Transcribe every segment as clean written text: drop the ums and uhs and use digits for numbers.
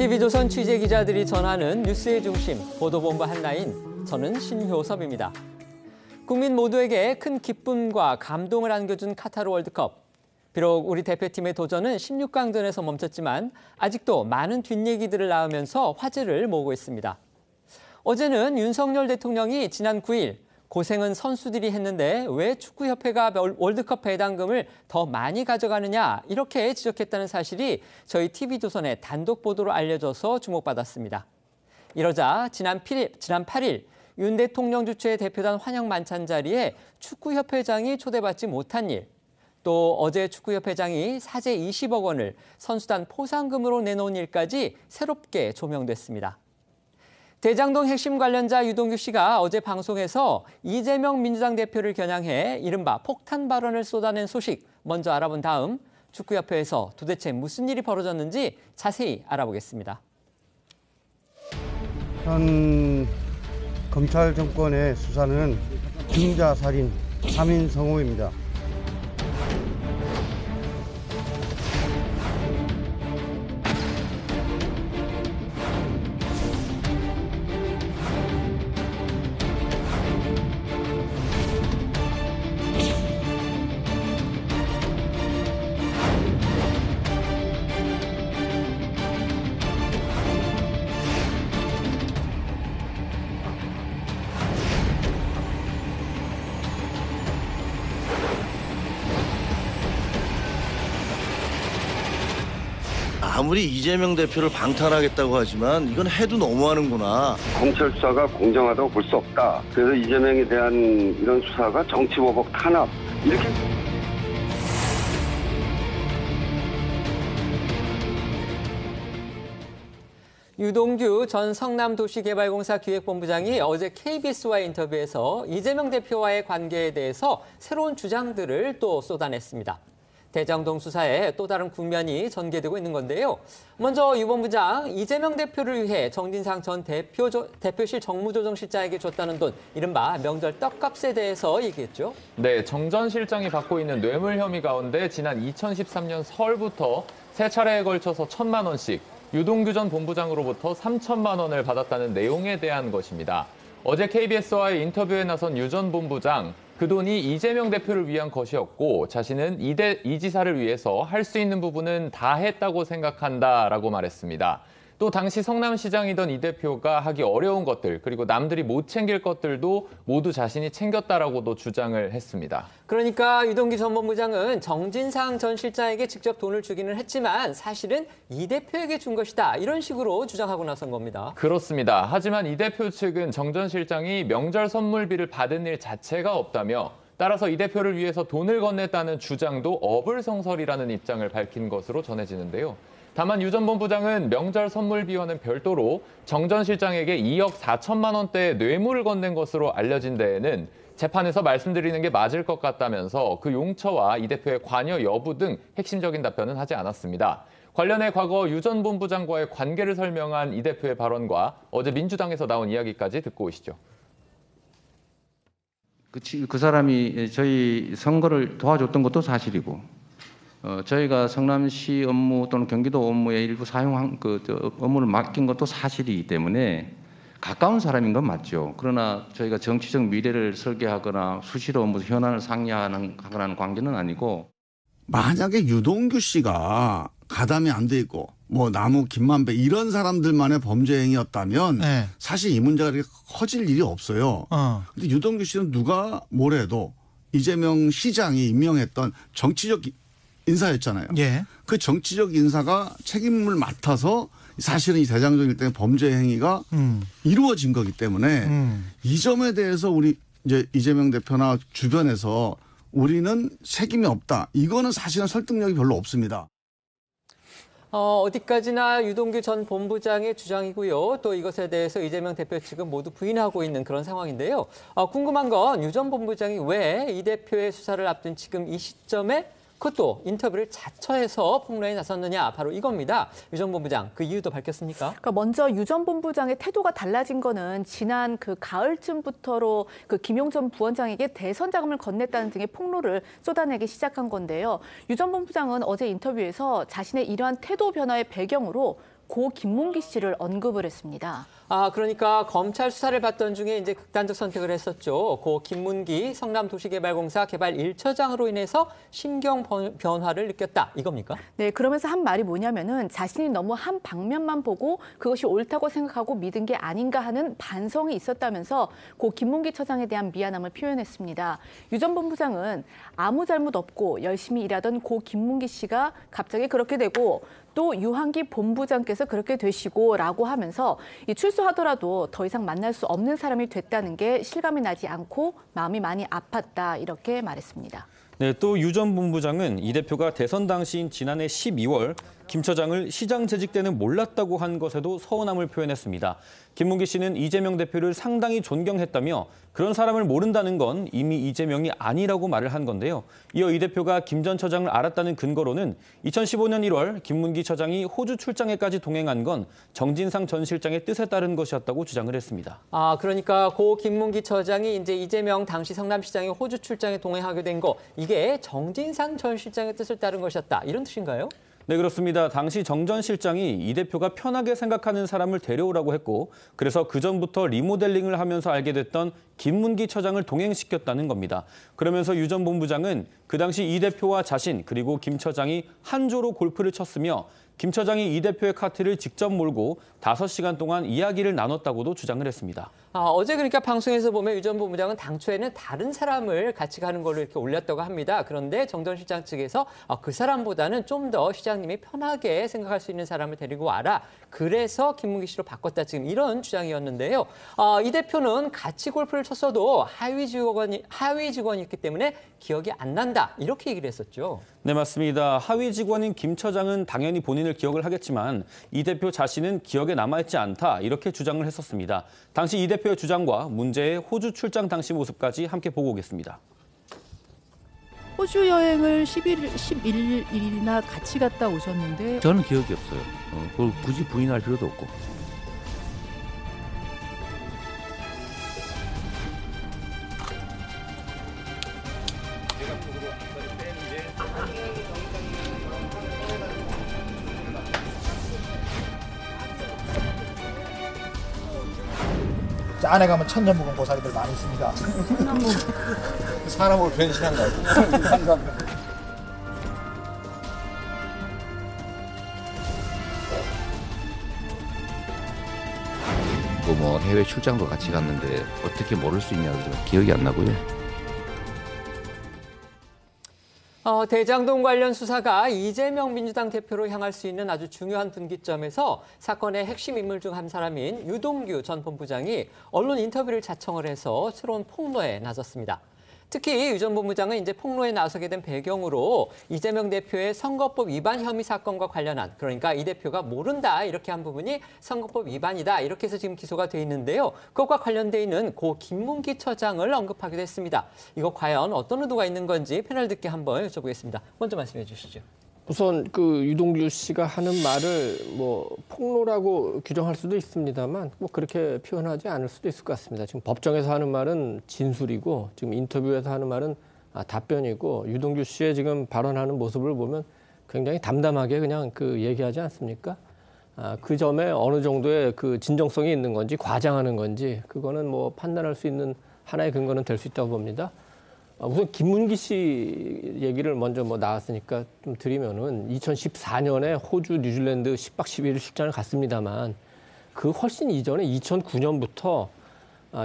TV조선 취재기자들이 전하는 뉴스의 중심, 보도본부 한라인, 저는 신효섭입니다. 국민 모두에게 큰 기쁨과 감동을 안겨준 카타르 월드컵. 비록 우리 대표팀의 도전은 16강전에서 멈췄지만 아직도 많은 뒷얘기들을 낳으면서 화제를 모으고 있습니다. 어제는 윤석열 대통령이 지난 9일 고생은 선수들이 했는데 왜 축구협회가 월드컵 배당금을 더 많이 가져가느냐 이렇게 지적했다는 사실이 저희 TV조선의 단독 보도로 알려져서 주목받았습니다. 이러자 지난 8일 윤 대통령 주최의 대표단 환영 만찬 자리에 축구협회장이 초대받지 못한 일, 또 어제 축구협회장이 사재 20억 원을 선수단 포상금으로 내놓은 일까지 새롭게 조명됐습니다. 대장동 핵심 관련자 유동규 씨가 어제 방송에서 이재명 민주당 대표를 겨냥해 이른바 폭탄 발언을 쏟아낸 소식 먼저 알아본 다음 축구협회에서 도대체 무슨 일이 벌어졌는지 자세히 알아보겠습니다. 현 검찰 정권의 수사는 증자살인 3인 성호입니다. 아무리 이재명 대표를 방탄하겠다고 하지만 이건 해도 너무하는구나. 검찰 수사가 공정하다고 볼 수 없다. 그래서 이재명에 대한 이런 수사가 정치보복 탄압 이렇게. 유동규 전 성남도시개발공사 기획본부장이 어제 KBS와의 인터뷰에서 이재명 대표와의 관계에 대해서 새로운 주장들을 또 쏟아냈습니다. 대장동 수사에 또 다른 국면이 전개되고 있는 건데요. 먼저 유 본부장, 이재명 대표를 위해 정진상 전 대표실 정무조정실장에게 줬다는 돈, 이른바 명절 떡값에 대해서 얘기했죠. 네, 정 전 실장이 받고 있는 뇌물 혐의 가운데 지난 2013년 설부터 세 차례에 걸쳐서 1,000만 원씩, 유동규 전 본부장으로부터 3천만 원을 받았다는 내용에 대한 것입니다. 어제 KBS와의 인터뷰에 나선 유 전 본부장, 그 돈이 이재명 대표를 위한 것이었고 자신은 이 지사를 위해서 할 수 있는 부분은 다 했다고 생각한다라고 말했습니다. 또 당시 성남시장이던 이 대표가 하기 어려운 것들, 그리고 남들이 못 챙길 것들도 모두 자신이 챙겼다라고도 주장을 했습니다. 그러니까 유동규 전 본부장은 정진상 전 실장에게 직접 돈을 주기는 했지만 사실은 이 대표에게 준 것이다. 이런 식으로 주장하고 나선 겁니다. 그렇습니다. 하지만 이 대표 측은 정 전 실장이 명절 선물비를 받은 일 자체가 없다며 따라서 이 대표를 위해서 돈을 건넸다는 주장도 어불성설이라는 입장을 밝힌 것으로 전해지는데요. 다만 유 전 본부장은 명절 선물비와는 별도로 정 전 실장에게 2억 4천만 원대의 뇌물을 건넨 것으로 알려진 데에는 재판에서 말씀드리는 게 맞을 것 같다면서 그 용처와 이 대표의 관여 여부 등 핵심적인 답변은 하지 않았습니다. 관련해 과거 유 전 본부장과의 관계를 설명한 이 대표의 발언과 어제 민주당에서 나온 이야기까지 듣고 오시죠. 그 사람이 저희 선거를 도와줬던 것도 사실이고, 저희가 성남시 업무 또는 경기도 업무에 일부 사용한 업무를 맡긴 것도 사실이기 때문에 가까운 사람인 건 맞죠. 그러나 저희가 정치적 미래를 설계하거나 수시로 현안을 상의하는 관계는 아니고. 만약에 유동규 씨가 가담이 안 돼 있고 뭐 나무 김만배 이런 사람들만의 범죄 행위였다면 네. 사실 이 문제가 그렇게 커질 일이 없어요. 근데 유동규 씨는 누가 뭐래도 이재명 시장이 임명했던 정치적 인사였잖아요. 예. 그 정치적 인사가 책임을 맡아서 사실은 이 대장동 일당의 범죄 행위가 이루어진 거기 때문에 이 점에 대해서 우리 이제 이재명 대표나 주변에서 우리는 책임이 없다. 이거는 사실은 설득력이 별로 없습니다. 어디까지나 유동규 전 본부장의 주장이고요. 또 이것에 대해서 이재명 대표 측은 모두 부인하고 있는 그런 상황인데요. 궁금한 건 유 전 본부장이 왜 이 대표의 수사를 앞둔 지금 이 시점에 그것도 인터뷰를 자처해서 폭로에 나섰느냐, 바로 이겁니다. 유 전 본부장, 그 이유도 밝혔습니까? 그러니까 먼저 유 전 본부장의 태도가 달라진 거는 지난 그 가을쯤부터로 그 김용 전 부원장에게 대선 자금을 건넸다는 등의 폭로를 쏟아내기 시작한 건데요. 유 전 본부장은 어제 인터뷰에서 자신의 이러한 태도 변화의 배경으로 고 김문기 씨를 언급을 했습니다. 그러니까 검찰 수사를 받던 중에 이제 극단적 선택을 했었죠. 고 김문기 성남도시개발공사 개발 1처장으로 인해서 심경 변화를 느꼈다. 이겁니까? 네, 그러면서 한 말이 뭐냐면은 자신이 너무 한 방면만 보고 그것이 옳다고 생각하고 믿은 게 아닌가 하는 반성이 있었다면서 고 김문기 처장에 대한 미안함을 표현했습니다. 유 전 본부장은 아무 잘못 없고 열심히 일하던 고 김문기 씨가 갑자기 그렇게 되고 또 유한기 본부장께서 그렇게 되시고라고 하면서 출소하더라도 더 이상 만날 수 없는 사람이 됐다는 게 실감이 나지 않고 마음이 많이 아팠다 이렇게 말했습니다. 네, 또 유 전 본부장은 이 대표가 대선 당시인 지난해 12월 김 처장을 시장 재직 때는 몰랐다고 한 것에도 서운함을 표현했습니다. 김문기 씨는 이재명 대표를 상당히 존경했다며 그런 사람을 모른다는 건 이미 이재명이 아니라고 말을 한 건데요. 이어 이 대표가 김 전 처장을 알았다는 근거로는 2015년 1월 김문기 처장이 호주 출장에까지 동행한 건 정진상 전 실장의 뜻에 따른 것이었다고 주장을 했습니다. 그러니까 고 김문기 처장이 이제 이재명 당시 성남시장이 호주 출장에 동행하게 된 거 이게 정진상 전 실장의 뜻을 따른 것이었다. 이런 뜻인가요? 네, 그렇습니다. 당시 정 전 실장이 이 대표가 편하게 생각하는 사람을 데려오라고 했고 그래서 그전부터 리모델링을 하면서 알게 됐던 김문기 처장을 동행시켰다는 겁니다. 그러면서 유 전 본부장은 그 당시 이 대표와 자신 그리고 김 처장이 한조로 골프를 쳤으며 김 처장이 이 대표의 카트를 직접 몰고 5시간 동안 이야기를 나눴다고도 주장을 했습니다. 어제 그러니까 방송에서 보면 유 전 본부장은 당초에는 다른 사람을 같이 가는 걸로 이렇게 올렸다고 합니다. 그런데 정 전 실장 측에서 그 사람보다는 좀 더 시장님이 편하게 생각할 수 있는 사람을 데리고 와라. 그래서 김문기 씨로 바꿨다. 지금 이런 주장이었는데요. 이 대표는 같이 골프를 쳤어도 하위 직원이었기 때문에 기억이 안 난다. 이렇게 얘기를 했었죠. 네, 맞습니다. 하위 직원인 김 처장은 당연히 본인을 기억을 하겠지만 이 대표 자신은 기억에 남아있지 않다. 이렇게 주장을 했었습니다. 당시 이 대표의 주장과 문제의 호주 출장 당시 모습까지 함께 보고 오겠습니다. 호주 여행을 11일이나 같이 갔다 오셨는데 저는 기억이 없어요. 그걸 굳이 부인할 필요도 없고. 안에 가면 천년묵은 고사리들 많이 있습니다. 사람으로 변신한 거 같아요. 뭐 해외 출장도 같이 갔는데 어떻게 모를 수 있냐 그래서 기억이 안 나고요. 대장동 관련 수사가 이재명 민주당 대표로 향할 수 있는 아주 중요한 분기점에서 사건의 핵심 인물 중 한 사람인 유동규 전 본부장이 언론 인터뷰를 자청을 해서 새로운 폭로에 나섰습니다. 특히 유 전 본부장은 이제 폭로에 나서게 된 배경으로 이재명 대표의 선거법 위반 혐의 사건과 관련한 그러니까 이 대표가 모른다 이렇게 한 부분이 선거법 위반이다 이렇게 해서 지금 기소가 돼 있는데요. 그것과 관련돼 있는 고 김문기 처장을 언급하기도 했습니다. 이거 과연 어떤 의도가 있는 건지 패널 듣게 한번 여쭤보겠습니다. 먼저 말씀해 주시죠. 우선 그 유동규 씨가 하는 말을 뭐 폭로라고 규정할 수도 있습니다만 뭐 그렇게 표현하지 않을 수도 있을 것 같습니다. 지금 법정에서 하는 말은 진술이고 지금 인터뷰에서 하는 말은 답변이고 유동규 씨의 지금 발언하는 모습을 보면 굉장히 담담하게 그냥 그 얘기하지 않습니까? 그 점에 어느 정도의 그 진정성이 있는 건지 과장하는 건지 그거는 뭐 판단할 수 있는 하나의 근거는 될 수 있다고 봅니다. 우선 김문기 씨 얘기를 먼저 뭐 나왔으니까 좀 드리면은 2014년에 호주 뉴질랜드 10박 11일 출장을 갔습니다만 그 훨씬 이전에 2009년부터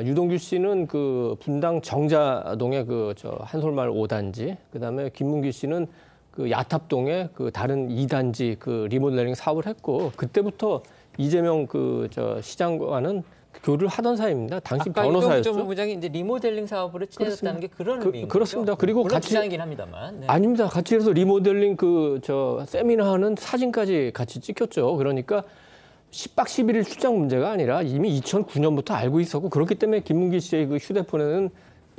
유동규 씨는 그 분당 정자동의 그 한솔마을 5단지 그다음에 김문기 씨는 그 야탑동의 그 다른 2단지 그 리모델링 사업을 했고 그때부터 이재명 그 시장과는 교류를 하던 사이입니다. 당시 변호사였죠. 유동규 전 본부장이 이제 리모델링 사업으로 친해졌다는 게 그런 의미인 그렇습니다. 거죠? 그리고 물론 같이 주장이긴 합니다만. 네. 아닙니다. 같이 해서 리모델링 세미나하는 사진까지 같이 찍혔죠. 그러니까 10박 11일 출장 문제가 아니라 이미 2009년부터 알고 있었고 그렇기 때문에 김문기 씨의 그 휴대폰에는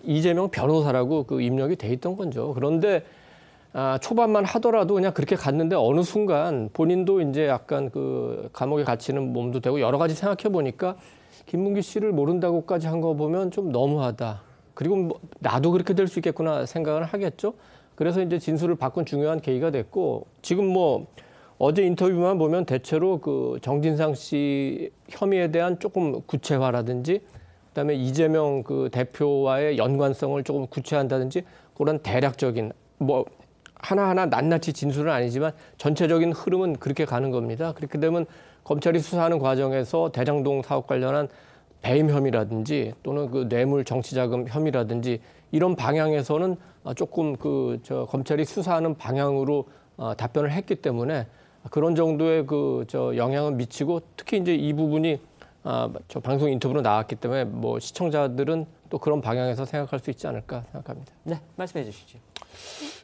이재명 변호사라고 그 입력이 돼 있던 거죠. 그런데 초반만 하더라도 그냥 그렇게 갔는데 어느 순간 본인도 이제 약간 그 감옥에 갇히는 몸도 되고 여러 가지 생각해 보니까 김문기 씨를 모른다고까지 한 거 보면 좀 너무하다. 그리고 뭐 나도 그렇게 될 수 있겠구나 생각을 하겠죠. 그래서 이제 진술을 바꾼 중요한 계기가 됐고 지금 뭐 어제 인터뷰만 보면 대체로 그 정진상 씨 혐의에 대한 조금 구체화라든지 그다음에 이재명 그 대표와의 연관성을 조금 구체화한다든지 그런 대략적인 뭐 하나하나 낱낱이 진술은 아니지만 전체적인 흐름은 그렇게 가는 겁니다. 그렇게 되면 검찰이 수사하는 과정에서 대장동 사업 관련한 배임 혐의라든지 또는 그 뇌물 정치자금 혐의라든지 이런 방향에서는 조금 검찰이 수사하는 방향으로 답변을 했기 때문에 그런 정도의 영향은 미치고 특히 이제 이 부분이 저 방송 인터뷰로 나왔기 때문에 뭐 시청자들은 또 그런 방향에서 생각할 수 있지 않을까 생각합니다. 네, 말씀해 주시죠.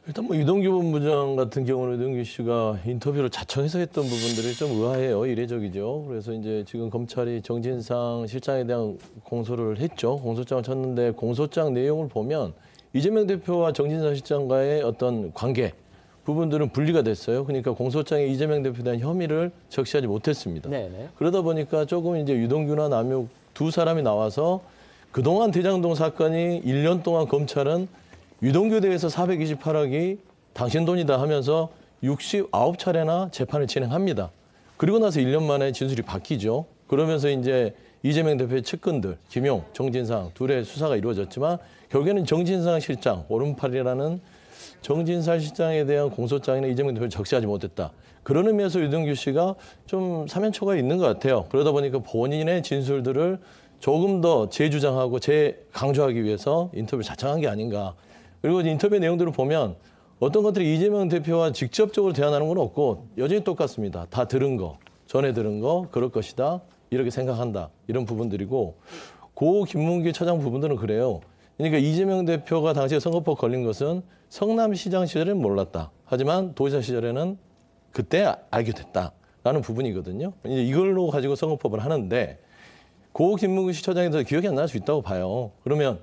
일단 뭐 유동규 본부장 같은 경우는 유동규 씨가 인터뷰를 자청해서 했던 부분들이 좀 의아해요. 이례적이죠. 그래서 이제 지금 검찰이 정진상 실장에 대한 공소를 했죠. 공소장을 쳤는데 공소장 내용을 보면 이재명 대표와 정진상 실장과의 어떤 관계 부분들은 분리가 됐어요. 그러니까 공소장에 이재명 대표에 대한 혐의를 적시하지 못했습니다. 네네. 그러다 보니까 조금 이제 유동규나 남욱 두 사람이 나와서 그동안 대장동 사건이 1년 동안 검찰은 유동규에 대해서 428억이 당신 돈이다 하면서 69차례나 재판을 진행합니다. 그리고 나서 1년 만에 진술이 바뀌죠. 그러면서 이제 이재명 대표의 측근들, 김용, 정진상 둘의 수사가 이루어졌지만 결국에는 정진상 실장, 오른팔이라는 정진상 실장에 대한 공소장이나 이재명 대표를 적시하지 못했다. 그런 의미에서 유동규 씨가 좀 사면초가 있는 것 같아요. 그러다 보니까 본인의 진술들을 조금 더 재주장하고 재강조하기 위해서 인터뷰를 자청한 게 아닌가. 그리고 인터뷰 내용들을 보면 어떤 것들이 이재명 대표와 직접적으로 대안하는 건 없고 여전히 똑같습니다. 다 들은 거, 전에 들은 거, 그럴 것이다. 이렇게 생각한다. 이런 부분들이고 고 김문기 차장 부분들은 그래요. 그러니까 이재명 대표가 당시에 선거법 걸린 것은 성남시장 시절에는 몰랐다. 하지만 도지사 시절에는 그때 알게 됐다라는 부분이거든요. 이제 이걸로 가지고 선거법을 하는데 고 김문기 시처장에 대해서 기억이 안 날 수 있다고 봐요. 그러면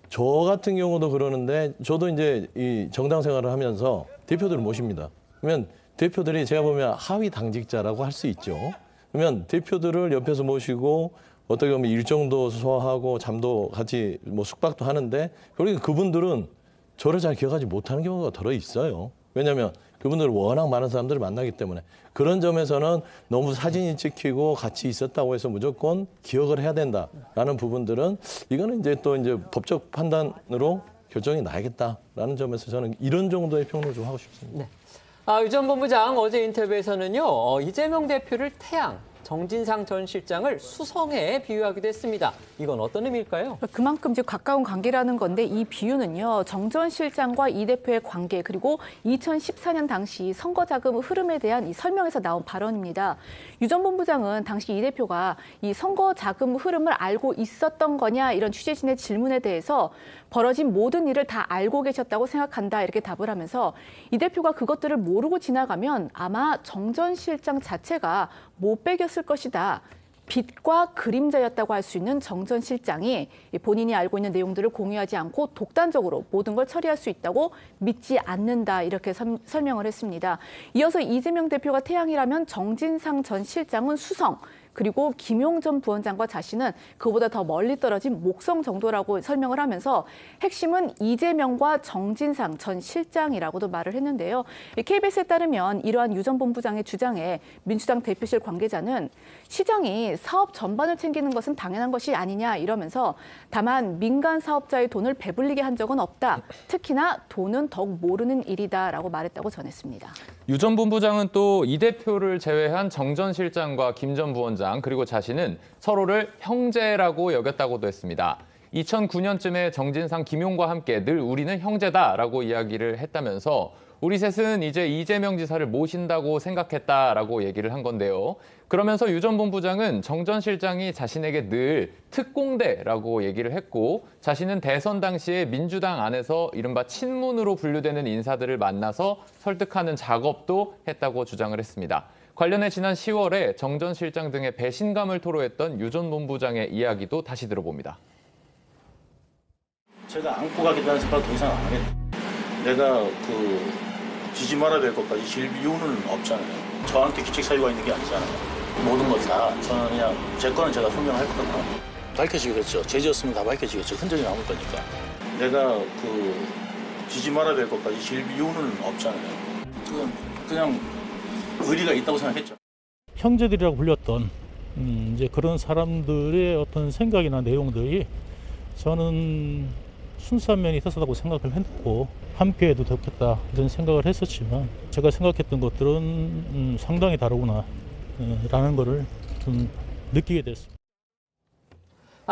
저 같은 경우도 그러는데 저도 이제 이 정당 생활을 하면서 대표들을 모십니다. 그러면 대표들이 제가 보면 하위 당직자라고 할 수 있죠. 그러면 대표들을 옆에서 모시고 어떻게 보면 일정도 소화하고 잠도 같이 뭐 숙박도 하는데 그러니까 그분들은 저를 잘 기억하지 못하는 경우가 덜어 있어요. 왜냐하면 그분들은 워낙 많은 사람들을 만나기 때문에 그런 점에서는 너무 사진이 찍히고 같이 있었다고 해서 무조건 기억을 해야 된다라는 부분들은 이거는 이제 또 이제 법적 판단으로 결정이 나야겠다라는 점에서 저는 이런 정도의 평론을 좀 하고 싶습니다. 네. 유 전 본부장 어제 인터뷰에서는요. 이재명 대표를 태양, 정진상 전 실장을 수성에 비유하기도 했습니다. 이건 어떤 의미일까요? 그만큼 즉 가까운 관계라는 건데 이 비유는요. 정 전 실장과 이 대표의 관계 그리고 2014년 당시 선거자금 흐름에 대한 이 설명에서 나온 발언입니다. 유 전 본부장은 당시 이 대표가 이 선거자금 흐름을 알고 있었던 거냐 이런 취재진의 질문에 대해서 벌어진 모든 일을 다 알고 계셨다고 생각한다 이렇게 답을 하면서 이 대표가 그것들을 모르고 지나가면 아마 정 전 실장 자체가 못 빼겼을 것이다. 빛과 그림자였다고 할 수 있는 정 전 실장이 본인이 알고 있는 내용들을 공유하지 않고 독단적으로 모든 걸 처리할 수 있다고 믿지 않는다 이렇게 설명을 했습니다. 이어서 이재명 대표가 태양이라면 정진상 전 실장은 수성, 그리고 김용 전 부원장과 자신은 그보다 더 멀리 떨어진 목성 정도라고 설명을 하면서 핵심은 이재명과 정진상 전 실장이라고도 말을 했는데요. KBS에 따르면 이러한 유 전 본부장의 주장에 민주당 대표실 관계자는 시장이 사업 전반을 챙기는 것은 당연한 것이 아니냐 이러면서 다만 민간 사업자의 돈을 배불리게 한 적은 없다. 특히나 돈은 더욱 모르는 일이다라고 말했다고 전했습니다. 유 전 본부장은 또 이 대표를 제외한 정 전 실장과 김 전 부원장 그리고 자신은 서로를 형제라고 여겼다고도 했습니다. 2009년쯤에 정진상, 김용과 함께 늘 우리는 형제다라고 이야기를 했다면서 우리 셋은 이제 이재명 지사를 모신다고 생각했다라고 얘기를 한 건데요. 그러면서 유 전 본부장은 정 전 실장이 자신에게 늘 특공대라고 얘기를 했고 자신은 대선 당시에 민주당 안에서 이른바 친문으로 분류되는 인사들을 만나서 설득하는 작업도 했다고 주장을 했습니다. 관련해 지난 10월에 정 전 실장 등의 배신감을 토로했던 유 전 본부장의 이야기도 다시 들어봅니다. 제가 안고 가겠다는 생각 더 이상 안 하겠다. 내가 지지 말아야 될 것까지 질 이유는 없잖아요. 저한테 규칙 사유가 있는 게 아니잖아요. 모든 것 다 저는 그냥 제 거는 제가 소명할 거다. 밝혀지겠죠. 죄지었으면 다 밝혀지겠죠. 흔적이 남을 거니까. 내가 지지 말아야 될 것까지 질 이유는 없잖아요. 그건 그냥 의리가 있다고 생각했죠. 형제들이라고 불렸던 이제 그런 사람들의 어떤 생각이나 내용들이 저는 순수한 면이 있었다고 생각을 했고 함께해도 좋겠다 이런 생각을 했었지만 제가 생각했던 것들은 상당히 다르구나 라는 거를 좀 느끼게 됐습니다.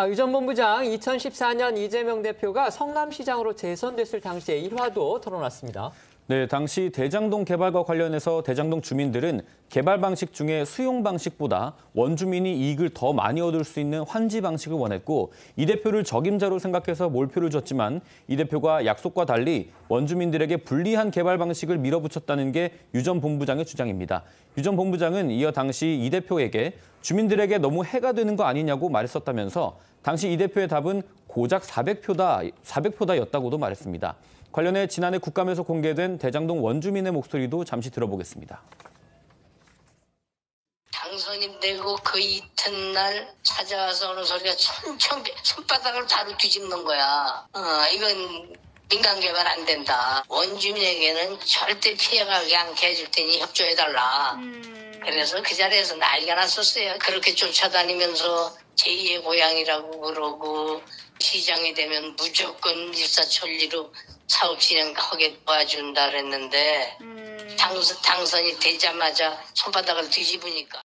유 전 본부장 2014년 이재명 대표가 성남시장으로 재선됐을 당시의 일화도 털어놨습니다. 네, 당시 대장동 개발과 관련해서 대장동 주민들은 개발 방식 중에 수용 방식보다 원주민이 이익을 더 많이 얻을 수 있는 환지 방식을 원했고 이 대표를 적임자로 생각해서 몰표를 줬지만 이 대표가 약속과 달리 원주민들에게 불리한 개발 방식을 밀어붙였다는 게 유 전 본부장의 주장입니다. 유 전 본부장은 이어 당시 이 대표에게 주민들에게 너무 해가 되는 거 아니냐고 말했었다면서 당시 이 대표의 답은 고작 400표다였다고도 말했습니다. 관련해 지난해 국감에서 공개된 대장동 원주민의 목소리도 잠시 들어보겠습니다. 당선이 되고 그 이튿날 찾아와서 오는 소리가 손바닥을 다루 뒤집는 거야. 이건 민간 개발 안 된다. 원주민에게는 절대 피해가게 않게 해줄 테니 협조해달라. 그래서 그 자리에서 난리가 났었어요. 그렇게 쫓아다니면서 제2의 고향이라고 그러고 시장이 되면 무조건 일사천리로 사업 진행하게 도와준다 그랬는데 당선이 되자마자 손바닥을 뒤집으니까.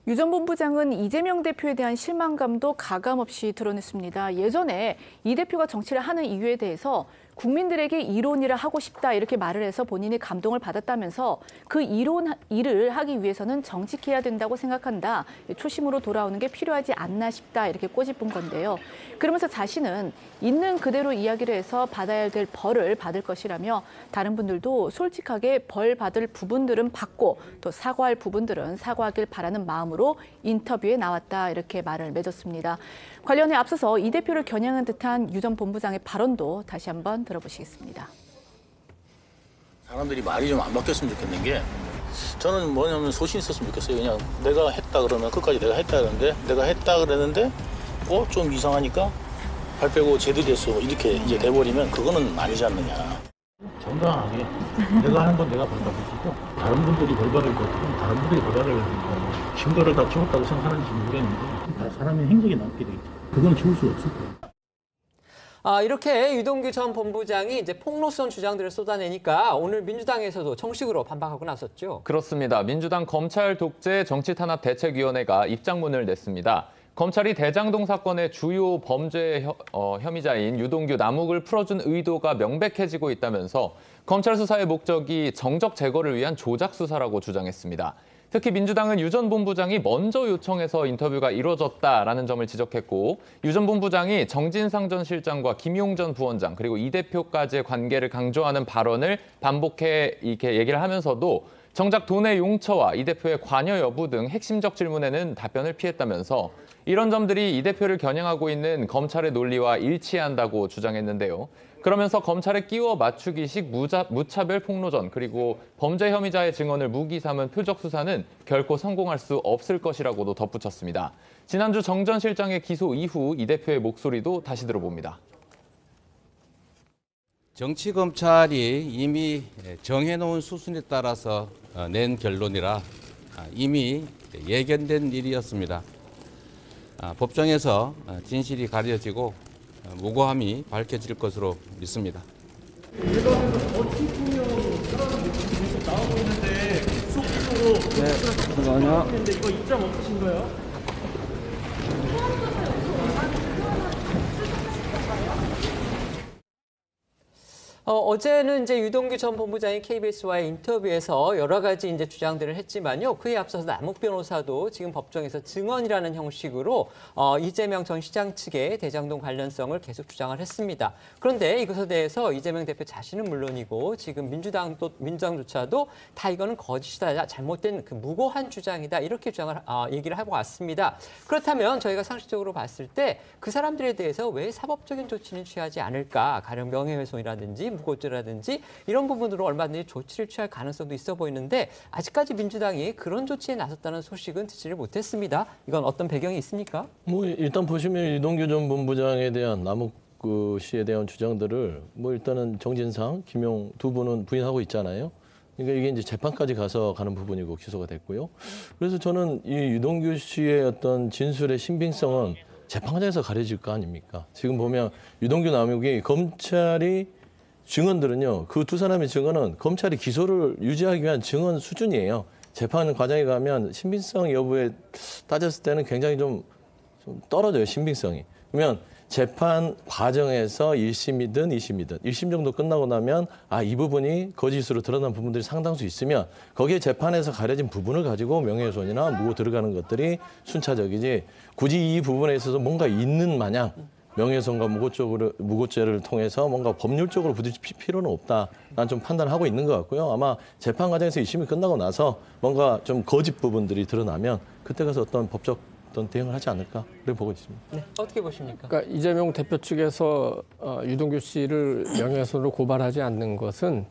유 전 본부장은 이재명 대표에 대한 실망감도 가감없이 드러냈습니다. 예전에 이 대표가 정치를 하는 이유에 대해서 국민들에게 이론이라 하고 싶다 이렇게 말을 해서 본인이 감동을 받았다면서 그 일을 하기 위해서는 정직해야 된다고 생각한다. 초심으로 돌아오는 게 필요하지 않나 싶다 이렇게 꼬집은 건데요. 그러면서 자신은 있는 그대로 이야기를 해서 받아야 될 벌을 받을 것이라며 다른 분들도 솔직하게 벌 받을 부분들은 받고 또 사과할 부분들은 사과하길 바라는 마음으로 인터뷰에 나왔다 이렇게 말을 맺었습니다. 관련해 앞서서 이 대표를 겨냥한 듯한 유 전 본부장의 발언도 다시 한번 들어보시겠습니다. 사람들이 말이 좀 안 바뀌었으면 좋겠는 게 저는 뭐냐면 소신 있었으면 좋겠어요. 그냥 내가 했다 그러면 끝까지 내가 했다 그러는데 내가 했다 그랬는데 좀 이상하니까 발 빼고 제도됐어 이렇게 이제 돼버리면 그거는 아니지 않느냐. 정당하게 내가 하는 건 내가 벌 받을 거고 다른 분들이 벌 받을 거고 다른 분들이 벌 받을 거고 증거를 다 채웠다고 생각하는지 모르겠는데 사람의 행적이 남게 돼 있죠. 그건 지울 수 없을 거예요. 이렇게 유동규 전 본부장이 이제 폭로성 주장들을 쏟아내니까 오늘 민주당에서도 정식으로 반박하고 나섰죠. 그렇습니다. 민주당 검찰 독재 정치탄압대책위원회가 입장문을 냈습니다. 검찰이 대장동 사건의 주요 범죄 혐의자인 유동규 남욱을 풀어준 의도가 명백해지고 있다면서 검찰 수사의 목적이 정적 제거를 위한 조작 수사라고 주장했습니다. 특히 민주당은 유 전 본부장이 먼저 요청해서 인터뷰가 이루어졌다라는 점을 지적했고 유 전 본부장이 정진상 전 실장과 김용 전 부원장 그리고 이 대표까지의 관계를 강조하는 발언을 반복해 이렇게 얘기를 하면서도 정작 돈의 용처와 이 대표의 관여 여부 등 핵심적 질문에는 답변을 피했다면서 이런 점들이 이 대표를 겨냥하고 있는 검찰의 논리와 일치한다고 주장했는데요. 그러면서 검찰에 끼워 맞추기식 무차별 폭로전 그리고 범죄 혐의자의 증언을 무기 삼은 표적 수사는 결코 성공할 수 없을 것이라고도 덧붙였습니다. 지난주 정 전 실장의 기소 이후 이 대표의 목소리도 다시 들어봅니다. 정치검찰이 이미 정해놓은 수순에 따라서 낸 결론이라 이미 예견된 일이었습니다. 법정에서 진실이 가려지고 무고함이 밝혀질 것으로 믿습니다. 나오고 있는데 속기소로 잠깐만요. 이거 입장 없으신가요? 어제는 이제 유동규 전 본부장이 KBS와의 인터뷰에서 여러 가지 이제 주장들을 했지만요. 그에 앞서서 남욱 변호사도 지금 법정에서 증언이라는 형식으로 이재명 전 시장 측의 대장동 관련성을 계속 주장을 했습니다. 그런데 이것에 대해서 이재명 대표 자신은 물론이고 지금 민주당조차도 다 이거는 거짓이다, 잘못된 그 무고한 주장이다 이렇게 주장을 얘기를 하고 왔습니다. 그렇다면 저희가 상식적으로 봤을 때 그 사람들에 대해서 왜 사법적인 조치는 취하지 않을까? 가령 명예훼손이라든지 무고죄라든지 이런 부분으로 얼마든지 조치를 취할 가능성도 있어 보이는데 아직까지 민주당이 그런 조치에 나섰다는 소식은 듣지를 못했습니다. 이건 어떤 배경이 있습니까? 일단 보시면 유동규 전 본부장에 대한 남욱 씨에 대한 주장들을 일단은 정진상, 김용 두 분은 부인하고 있잖아요. 그러니까 이게 이제 재판까지 가서 가는 부분이고 기소가 됐고요. 그래서 저는 이 유동규 씨의 어떤 진술의 신빙성은 재판장에서 가려질 거 아닙니까? 지금 보면 유동규 남욱이 검찰이 증언들은요. 그 두 사람의 증언은 검찰이 기소를 유지하기 위한 증언 수준이에요. 재판 과정에 가면 신빙성 여부에 따졌을 때는 굉장히 좀 떨어져요. 신빙성이. 그러면 재판 과정에서 1심이든 2심이든 1심 정도 끝나고 나면 이 부분이 거짓으로 드러난 부분들이 상당수 있으면 거기에 재판에서 가려진 부분을 가지고 명예훼손이나 무고 들어가는 것들이 순차적이지 굳이 이 부분에 있어서 뭔가 있는 마냥 명예훼손과 무고죄를 통해서 뭔가 법률적으로 부딪힐 필요는 없다. 난 좀 판단하고 있는 것 같고요. 아마 재판 과정에서 2심이 끝나고 나서 뭔가 좀 거짓 부분들이 드러나면 그때 가서 어떤 법적 대응을 하지 않을까 그렇게 보고 있습니다. 네, 어떻게 보십니까? 그러니까 이재명 대표 측에서 유동규 씨를 명예훼손으로 고발하지 않는 것은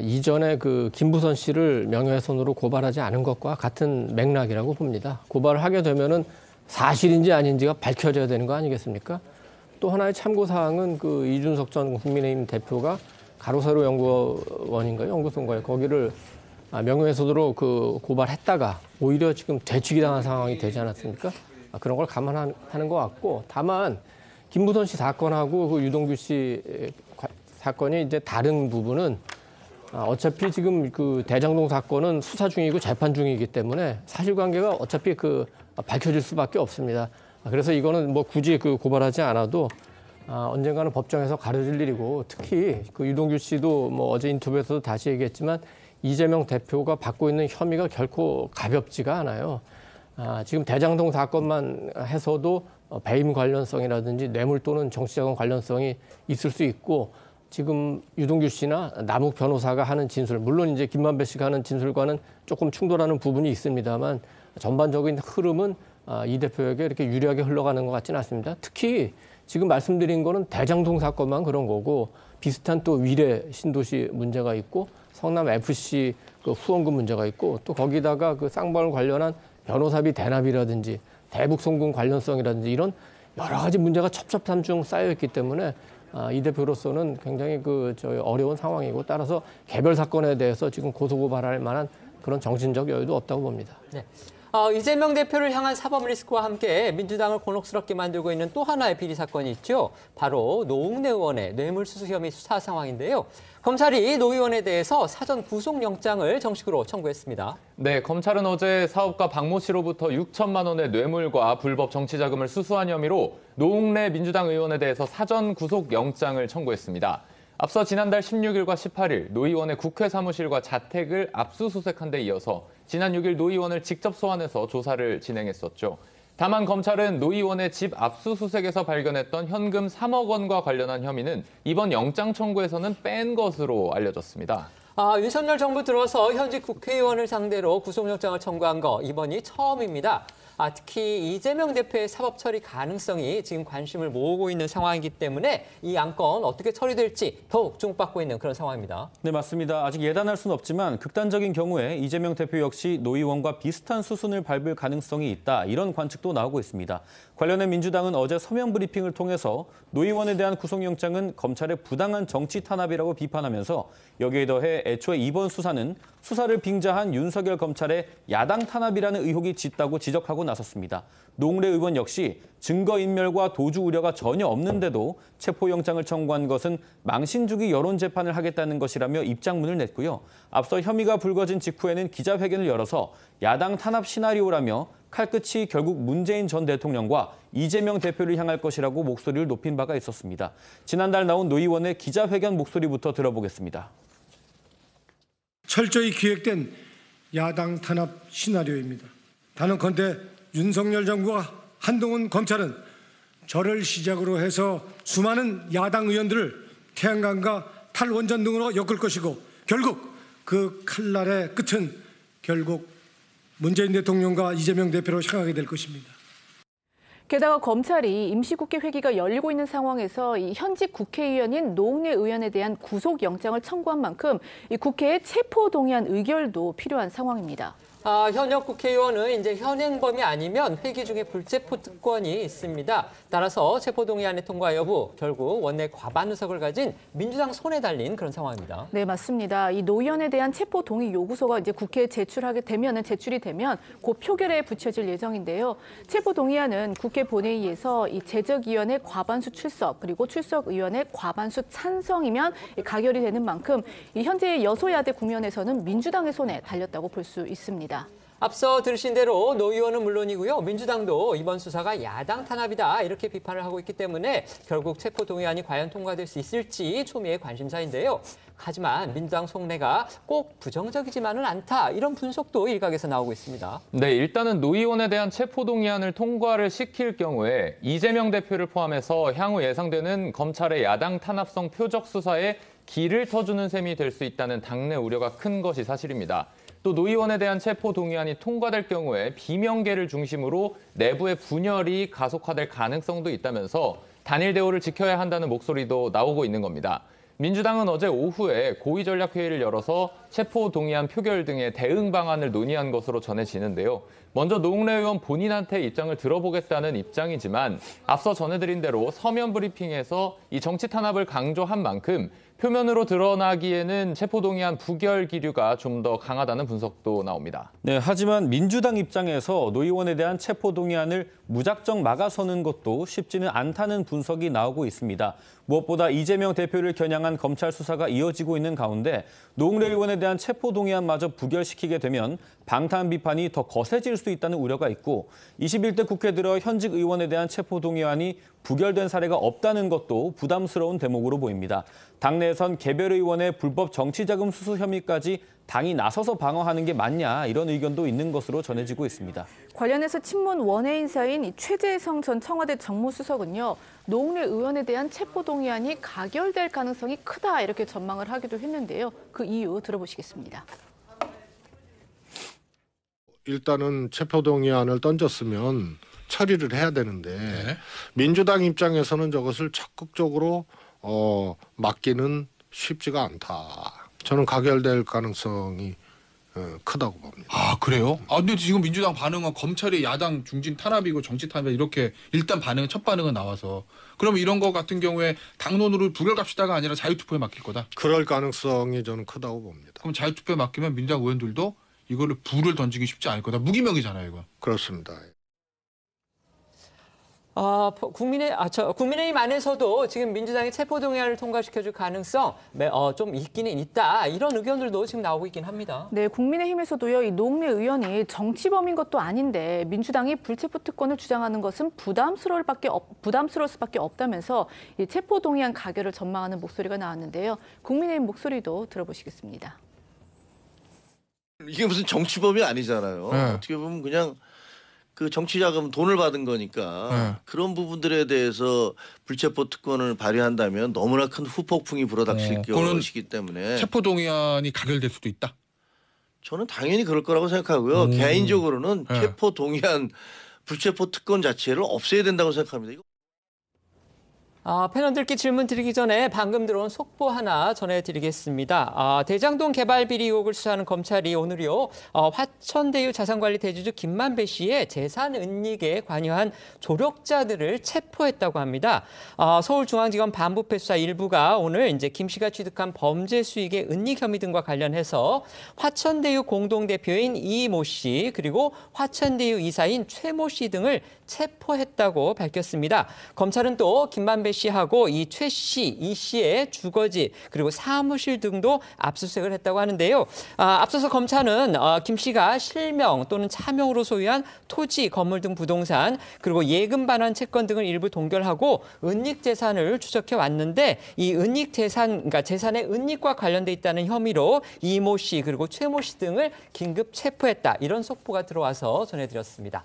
이전에 그 김부선 씨를 명예훼손으로 고발하지 않은 것과 같은 맥락이라고 봅니다. 고발을 하게 되면은 사실인지 아닌지가 밝혀져야 되는 거 아니겠습니까? 또 하나의 참고 사항은 그 이준석 전 국민의힘 대표가 가로세로 연구원인가요? 연구소인가요? 거기를 명예훼손으로 그 고발했다가 오히려 지금 되치기 당한 상황이 되지 않았습니까? 그런 걸 감안하는 것 같고, 다만 김부선 씨 사건하고 그 유동규 씨 사건이 이제 다른 부분은 어차피 지금 그 대장동 사건은 수사 중이고 재판 중이기 때문에 사실관계가 어차피 그 밝혀질 수밖에 없습니다. 그래서 이거는 뭐 굳이 그 고발하지 않아도 언젠가는 법정에서 가려질 일이고, 특히 그 유동규 씨도 뭐 어제 인터뷰에서도 다시 얘기했지만 이재명 대표가 받고 있는 혐의가 결코 가볍지가 않아요. 지금 대장동 사건만 해서도 배임 관련성이라든지 뇌물 또는 정치자금 관련성이 있을 수 있고, 지금 유동규 씨나 남욱 변호사가 하는 진술, 물론 이제 김만배 씨가 하는 진술과는 조금 충돌하는 부분이 있습니다만 전반적인 흐름은 이 대표에게 이렇게 유리하게 흘러가는 것 같지는 않습니다. 특히 지금 말씀드린 거는 대장동 사건만 그런 거고, 비슷한 또 위례 신도시 문제가 있고 성남 FC 그 후원금 문제가 있고, 또 거기다가 그 쌍방울 관련한 변호사비 대납이라든지 대북 송금 관련성이라든지 이런 여러 가지 문제가 첩첩산중 쌓여 있기 때문에 이 대표로서는 굉장히 어려운 상황이고, 따라서 개별 사건에 대해서 지금 고소고발할 만한 그런 정신적 여유도 없다고 봅니다. 네. 이재명 대표를 향한 사법 리스크와 함께 민주당을 곤혹스럽게 만들고 있는 또 하나의 비리 사건이 있죠. 바로 노웅래 의원의 뇌물수수 혐의 수사 상황인데요. 검찰이 노 의원에 대해서 사전 구속영장을 정식으로 청구했습니다. 네, 검찰은 어제 사업가 박모 씨로부터 6천만 원의 뇌물과 불법 정치자금을 수수한 혐의로 노웅래 민주당 의원에 대해서 사전 구속영장을 청구했습니다. 앞서 지난달 16일과 18일 노 의원의 국회 사무실과 자택을 압수수색한 데 이어서 지난 6일 노 의원을 직접 소환해서 조사를 진행했었죠. 다만 검찰은 노 의원의 집 압수수색에서 발견했던 현금 3억 원과 관련한 혐의는 이번 영장 청구에서는 뺀 것으로 알려졌습니다. 윤석열 정부 들어서 현직 국회의원을 상대로 구속영장을 청구한 거 이번이 처음입니다. 특히 이재명 대표의 사법 처리 가능성이 지금 관심을 모으고 있는 상황이기 때문에 이 안건 어떻게 처리될지 더욱 주목받고 있는 그런 상황입니다. 네, 맞습니다. 아직 예단할 수는 없지만 극단적인 경우에 이재명 대표 역시 노 의원과 비슷한 수순을 밟을 가능성이 있다. 이런 관측도 나오고 있습니다. 관련해 민주당은 어제 서면 브리핑을 통해서 노 의원에 대한 구속영장은 검찰의 부당한 정치 탄압이라고 비판하면서 여기에 더해 애초에 이번 수사는 수사를 빙자한 윤석열 검찰의 야당 탄압이라는 의혹이 짙다고 지적하고 나섰습니다. 노웅래 의원 역시 증거인멸과 도주 우려가 전혀 없는데도 체포영장을 청구한 것은 망신 주기 여론재판을 하겠다는 것이라며 입장문을 냈고요. 앞서 혐의가 불거진 직후에는 기자회견을 열어서 야당 탄압 시나리오라며 칼끝이 결국 문재인 전 대통령과 이재명 대표를 향할 것이라고 목소리를 높인 바가 있었습니다. 지난달 나온 노 의원의 기자회견 목소리부터 들어보겠습니다. 철저히 기획된 야당 탄압 시나리오입니다. 단언컨대 윤석열 정부와 한동훈 검찰은 저를 시작으로 해서 수많은 야당 의원들을 태양광과 탈원전 등으로 엮을 것이고, 결국 그 칼날의 끝은 결국 문재인 대통령과 이재명 대표로 향하게 될 것입니다. 게다가 검찰이 임시국회 회기가 열리고 있는 상황에서 이 현직 국회의원인 노웅래 의원에 대한 구속영장을 청구한 만큼 이 국회에 체포동의안 의결도 필요한 상황입니다. 현역 국회의원은 이제 현행범이 아니면 회기 중에 불체포 특권이 있습니다. 따라서 체포동의안의 통과 여부, 결국 원내 과반 의석을 가진 민주당 손에 달린 그런 상황입니다. 네, 맞습니다. 이 노 의원에 대한 체포동의 요구서가 이제 국회에 제출이 되면 곧 표결에 붙여질 예정인데요. 체포동의안은 국회 본회의에서 이 제적위원회 과반수 출석 그리고 출석의원의 과반수 찬성이면 가결이 되는 만큼 이 현재 여소야대 국면에서는 민주당의 손에 달렸다고 볼 수 있습니다. 앞서 들으신 대로 노 의원은 물론이고요. 민주당도 이번 수사가 야당 탄압이다 이렇게 비판을 하고 있기 때문에 결국 체포동의안이 과연 통과될 수 있을지 초미의 관심사인데요. 하지만 민주당 속내가 꼭 부정적이지만은 않다 이런 분석도 일각에서 나오고 있습니다. 네, 일단은 노 의원에 대한 체포동의안을 통과를 시킬 경우에 이재명 대표를 포함해서 향후 예상되는 검찰의 야당 탄압성 표적 수사에 길을 터주는 셈이 될 수 있다는 당내 우려가 큰 것이 사실입니다. 또 노 의원에 대한 체포동의안이 통과될 경우에 비명계를 중심으로 내부의 분열이 가속화될 가능성도 있다면서 단일 대우를 지켜야 한다는 목소리도 나오고 있는 겁니다. 민주당은 어제 오후에 고위전략회의를 열어서 체포동의안 표결 등의 대응 방안을 논의한 것으로 전해지는데요. 먼저 노웅래 의원 본인한테 입장을 들어보겠다는 입장이지만 앞서 전해드린 대로 서면 브리핑에서 이 정치 탄압을 강조한 만큼 표면으로 드러나기에는 체포동의안 부결 기류가 좀 더 강하다는 분석도 나옵니다. 네, 하지만 민주당 입장에서 노 의원에 대한 체포동의안을 무작정 막아서는 것도 쉽지는 않다는 분석이 나오고 있습니다. 무엇보다 이재명 대표를 겨냥한 검찰 수사가 이어지고 있는 가운데 노웅래 의원에 대한 체포동의안마저 부결시키게 되면 방탄 비판이 더 거세질 수 있다는 우려가 있고 21대 국회 들어 현직 의원에 대한 체포동의안이 부결된 사례가 없다는 것도 부담스러운 대목으로 보입니다. 당내에선 개별 의원의 불법 정치자금 수수 혐의까지 당이 나서서 방어하는 게 맞냐 이런 의견도 있는 것으로 전해지고 있습니다. 관련해서 친문 원외 인사인 최재성 전 청와대 정무수석은요. 노웅래 의원에 대한 체포동의안이 가결될 가능성이 크다 이렇게 전망을 하기도 했는데요. 그 이유 들어보시겠습니다. 일단은 체포동의안을 던졌으면 처리를 해야 되는데 민주당 입장에서는 저것을 적극적으로 막기는 쉽지가 않다. 저는 가결될 가능성이 크다고 봅니다. 아, 그래요? 근데 지금 민주당 반응은 검찰이 야당 중진 탄압이고 정치 탄압 이렇게 일단 첫 반응은 나와서 그러면 이런 거 같은 경우에 당론으로 부결 갑시다가 아니라 자유투표에 맡길 거다? 그럴 가능성이 저는 크다고 봅니다. 그럼 자유투표에 맡기면 민주당 의원들도 이거를 불을 던지기 쉽지 않을 거다. 무기명이잖아요, 이거. 그렇습니다. 국민의힘 안에서도 지금 민주당이 체포동의안을 통과시켜줄 가능성 좀 있기는 있다. 이런 의견들도 지금 나오고 있긴 합니다. 네, 국민의힘에서도요. 이 노웅래 의원이 정치범인 것도 아닌데 민주당이 불체포 특권을 주장하는 것은 부담스러울 수밖에 없다면서 이 체포동의안 가결을 전망하는 목소리가 나왔는데요. 국민의힘 목소리도 들어보시겠습니다. 이게 무슨 정치범이 아니잖아요. 어떻게 보면 그냥 그 정치자금 돈을 받은 거니까 그런 부분들에 대해서 불체포 특권을 발휘한다면 너무나 큰 후폭풍이 불어닥칠 것이기 때문에 체포동의안이 가결될 수도 있다? 저는 당연히 그럴 거라고 생각하고요. 개인적으로는 체포동의안 불체포 특권 자체를 없애야 된다고 생각합니다. 패널들께 질문 드리기 전에 방금 들어온 속보 하나 전해드리겠습니다. 대장동 개발 비리 의혹을 수사하는 검찰이 오늘요 화천대유 자산관리 대주주 김만배 씨의 재산 은닉에 관여한 조력자들을 체포했다고 합니다. 서울중앙지검 반부패 수사 1부가 오늘 이제 김 씨가 취득한 범죄 수익의 은닉 혐의 등과 관련해서 화천대유 공동대표인 이모 씨 그리고 화천대유 이사인 최모 씨 등을 체포했다고 밝혔습니다. 검찰은 또 김만배 씨하고 이 최 씨, 이 씨의 주거지 그리고 사무실 등도 압수수색을 했다고 하는데요. 앞서서 검찰은 김 씨가 실명 또는 차명으로 소유한 토지, 건물 등 부동산 그리고 예금 반환 채권 등을 일부 동결하고 은닉 재산을 추적해 왔는데 이 은닉 재산, 그러니까 재산의 은닉과 관련돼 있다는 혐의로 이모 씨 그리고 최모 씨 등을 긴급 체포했다. 이런 속보가 들어와서 전해드렸습니다.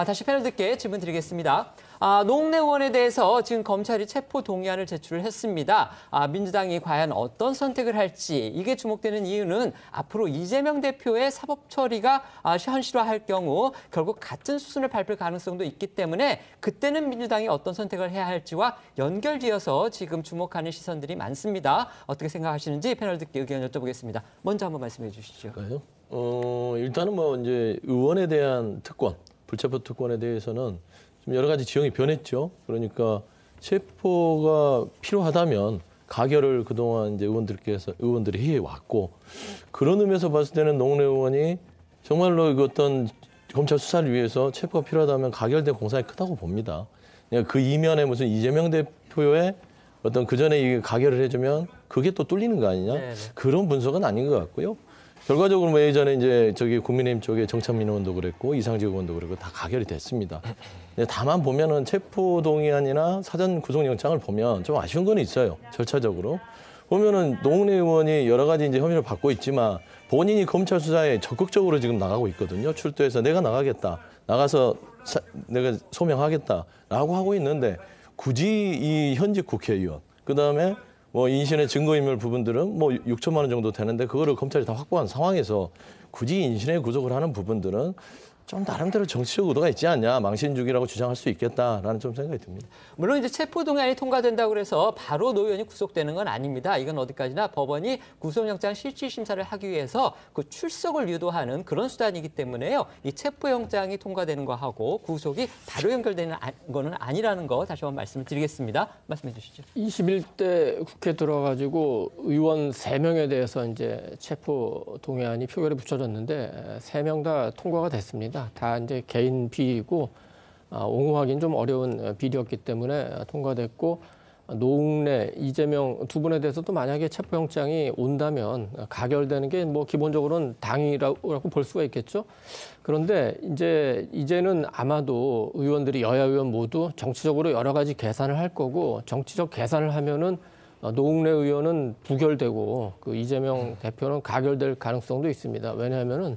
다시 패널들께 질문 드리겠습니다. 노웅래 의원에 대해서 지금 검찰이 체포동의안을 제출을 했습니다. 민주당이 과연 어떤 선택을 할지 이게 주목되는 이유는 앞으로 이재명 대표의 사법 처리가 현실화할 경우 결국 같은 수순을 밟을 가능성도 있기 때문에 그때는 민주당이 어떤 선택을 해야 할지와 연결지어서 지금 주목하는 시선들이 많습니다. 어떻게 생각하시는지 패널들께 의견 여쭤보겠습니다. 먼저 한번 말씀해 주시죠. 일단은 뭐 이제 의원에 대한 특권, 불체포 특권에 대해서는 좀 여러 가지 지형이 변했죠. 그러니까 체포가 필요하다면 가결을 그동안 이제 의원들이 해왔고, 그런 의미에서 봤을 때는 노웅래 의원이 정말로 그 어떤 검찰 수사를 위해서 체포가 필요하다면 가결된 공산이 크다고 봅니다. 그 이면에 무슨 이재명 대표의 어떤 그 전에 가결을 해주면 그게 또 뚫리는 거 아니냐? 네네. 그런 분석은 아닌 것 같고요. 결과적으로 뭐 예전에 이제 저기 국민의힘 쪽에 정창민 의원도 그랬고 이상직 의원도 그랬고 다 가결이 됐습니다. 다만 보면은 체포 동의안이나 사전 구속영장을 보면 좀 아쉬운 건 있어요. 절차적으로 보면은 노웅래 의원이 여러 가지 이제 혐의를 받고 있지만 본인이 검찰 수사에 적극적으로 지금 나가고 있거든요. 출두해서 내가 나가겠다, 나가서 내가 소명하겠다라고 하고 있는데 굳이 이 현직 국회의원 그다음에 뭐 인신의 증거인멸 부분들은 뭐 6천만 원 정도 되는데 그거를 검찰이 다 확보한 상황에서 굳이 인신의 구속을 하는 부분들은 좀 나름대로 정치적 의도가 있지 않냐, 망신주기라고 주장할 수 있겠다라는 좀 생각이 듭니다. 물론 이제 체포동의안이 통과된다고 그래서 바로 노 의원이 구속되는 건 아닙니다. 이건 어디까지나 법원이 구속영장 실질심사를 하기 위해서 그 출석을 유도하는 그런 수단이기 때문에요. 이 체포영장이 통과되는 거하고 구속이 바로 연결되는 거는 아니라는 거 다시 한번 말씀을 드리겠습니다. 말씀해 주시죠. 21대 국회 들어가지고 의원 3명에 대해서 이제 체포동의안이 표결에 붙여졌는데 3명 다 통과가 됐습니다. 다 이제 개인 비리고 옹호하기는 좀 어려운 비리였기 때문에 통과됐고, 노웅래, 이재명 두 분에 대해서도 만약에 체포영장이 온다면 가결되는 게 뭐 기본적으로는 당이라고 볼 수가 있겠죠. 그런데 이제는 아마도 의원들이 여야 의원 모두 정치적으로 여러 가지 계산을 할 거고, 정치적 계산을 하면은 노웅래 의원은 부결되고 그 이재명 대표는 가결될 가능성도 있습니다. 왜냐하면은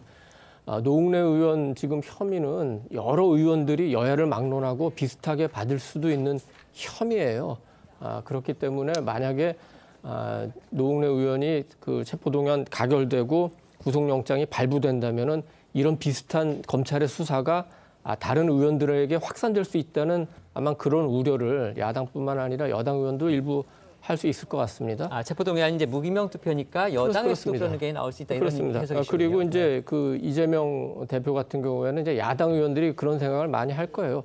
노웅래 의원 지금 혐의는 여러 의원들이 여야를 막론하고 비슷하게 받을 수도 있는 혐의예요. 그렇기 때문에 만약에 노웅래 의원이 그 체포동의안 가결되고 구속영장이 발부된다면은 이런 비슷한 검찰의 수사가 다른 의원들에게 확산될 수 있다는 아마 그런 우려를 야당뿐만 아니라 여당 의원도 일부 할 수 있을 것 같습니다. 체포동의안이 이제 무기명 투표니까 여당의 수도권 의견이 나올 수 있다, 이런 해석이시군요. 그리고 이제 그 이재명 대표 같은 경우에는 이제 야당 의원들이 그런 생각을 많이 할 거예요.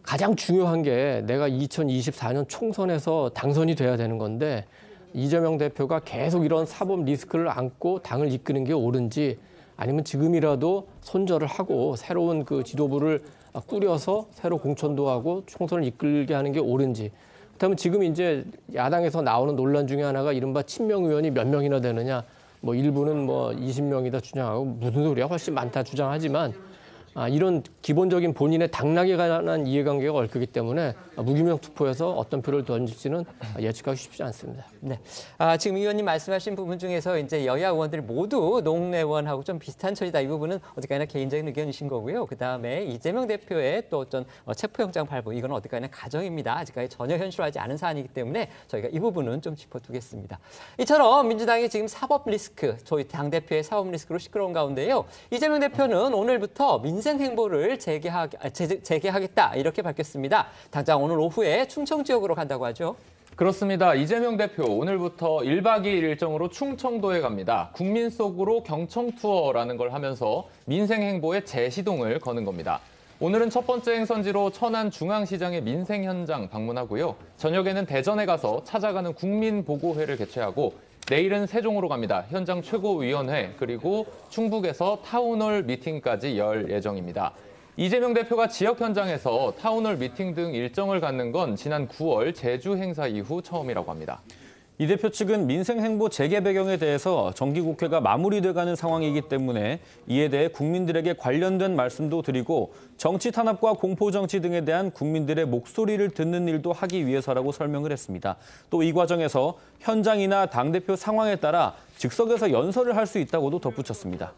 가장 중요한 게 내가 2024년 총선에서 당선이 돼야 되는 건데 이재명 대표가 계속 이런 사법 리스크를 안고 당을 이끄는 게 옳은지, 아니면 지금이라도 손절을 하고 새로운 그 지도부를 꾸려서 새로 공천도 하고 총선을 이끌게 하는 게 옳은지. 그렇다면 지금 이제 야당에서 나오는 논란 중에 하나가 이른바 친명 의원이 몇 명이나 되느냐, 뭐 일부는 뭐 20명이다 주장하고 무슨 소리야, 훨씬 많다 주장하지만 이런 기본적인 본인의 당락에 관한 이해관계가 얽히기 때문에 무기명 투표에서 어떤 표를 던질지는 예측하기 쉽지 않습니다. 네, 지금 의원님 말씀하신 부분 중에서 이제 여야 의원들 모두 노웅래 의원하고 좀 비슷한 처지다, 이 부분은 어디까지나 개인적인 의견이신 거고요. 그 다음에 이재명 대표의 또 어떤 체포영장 발부, 이건 어디까지나 가정입니다. 아직까지 전혀 현실화하지 않은 사안이기 때문에 저희가 이 부분은 좀 짚어두겠습니다. 이처럼 민주당이 지금 사법 리스크, 저희 당 대표의 사법 리스크로 시끄러운 가운데요. 이재명 대표는 오늘부터 민생 행보를 재개하겠다, 이렇게 밝혔습니다. 당장 오늘 오후에 충청 지역으로 간다고 하죠. 그렇습니다. 이재명 대표 오늘부터 1박 2일 일정으로 충청도에 갑니다. 국민 속으로 경청 투어라는 걸 하면서 민생 행보에 재시동을 거는 겁니다. 오늘은 첫 번째 행선지로 천안 중앙시장의 민생 현장 방문하고요. 저녁에는 대전에 가서 찾아가는 국민보고회를 개최하고, 내일은 세종으로 갑니다. 현장 최고위원회, 그리고 충북에서 타운홀 미팅까지 열 예정입니다. 이재명 대표가 지역 현장에서 타운홀 미팅 등 일정을 갖는 건 지난 9월 제주 행사 이후 처음이라고 합니다. 이 대표 측은 민생 행보 재개 배경에 대해서 정기국회가 마무리돼가는 상황이기 때문에 이에 대해 국민들에게 관련된 말씀도 드리고 정치 탄압과 공포 정치 등에 대한 국민들의 목소리를 듣는 일도 하기 위해서라고 설명을 했습니다. 또 이 과정에서 현장이나 당대표 상황에 따라 즉석에서 연설을 할 수 있다고도 덧붙였습니다.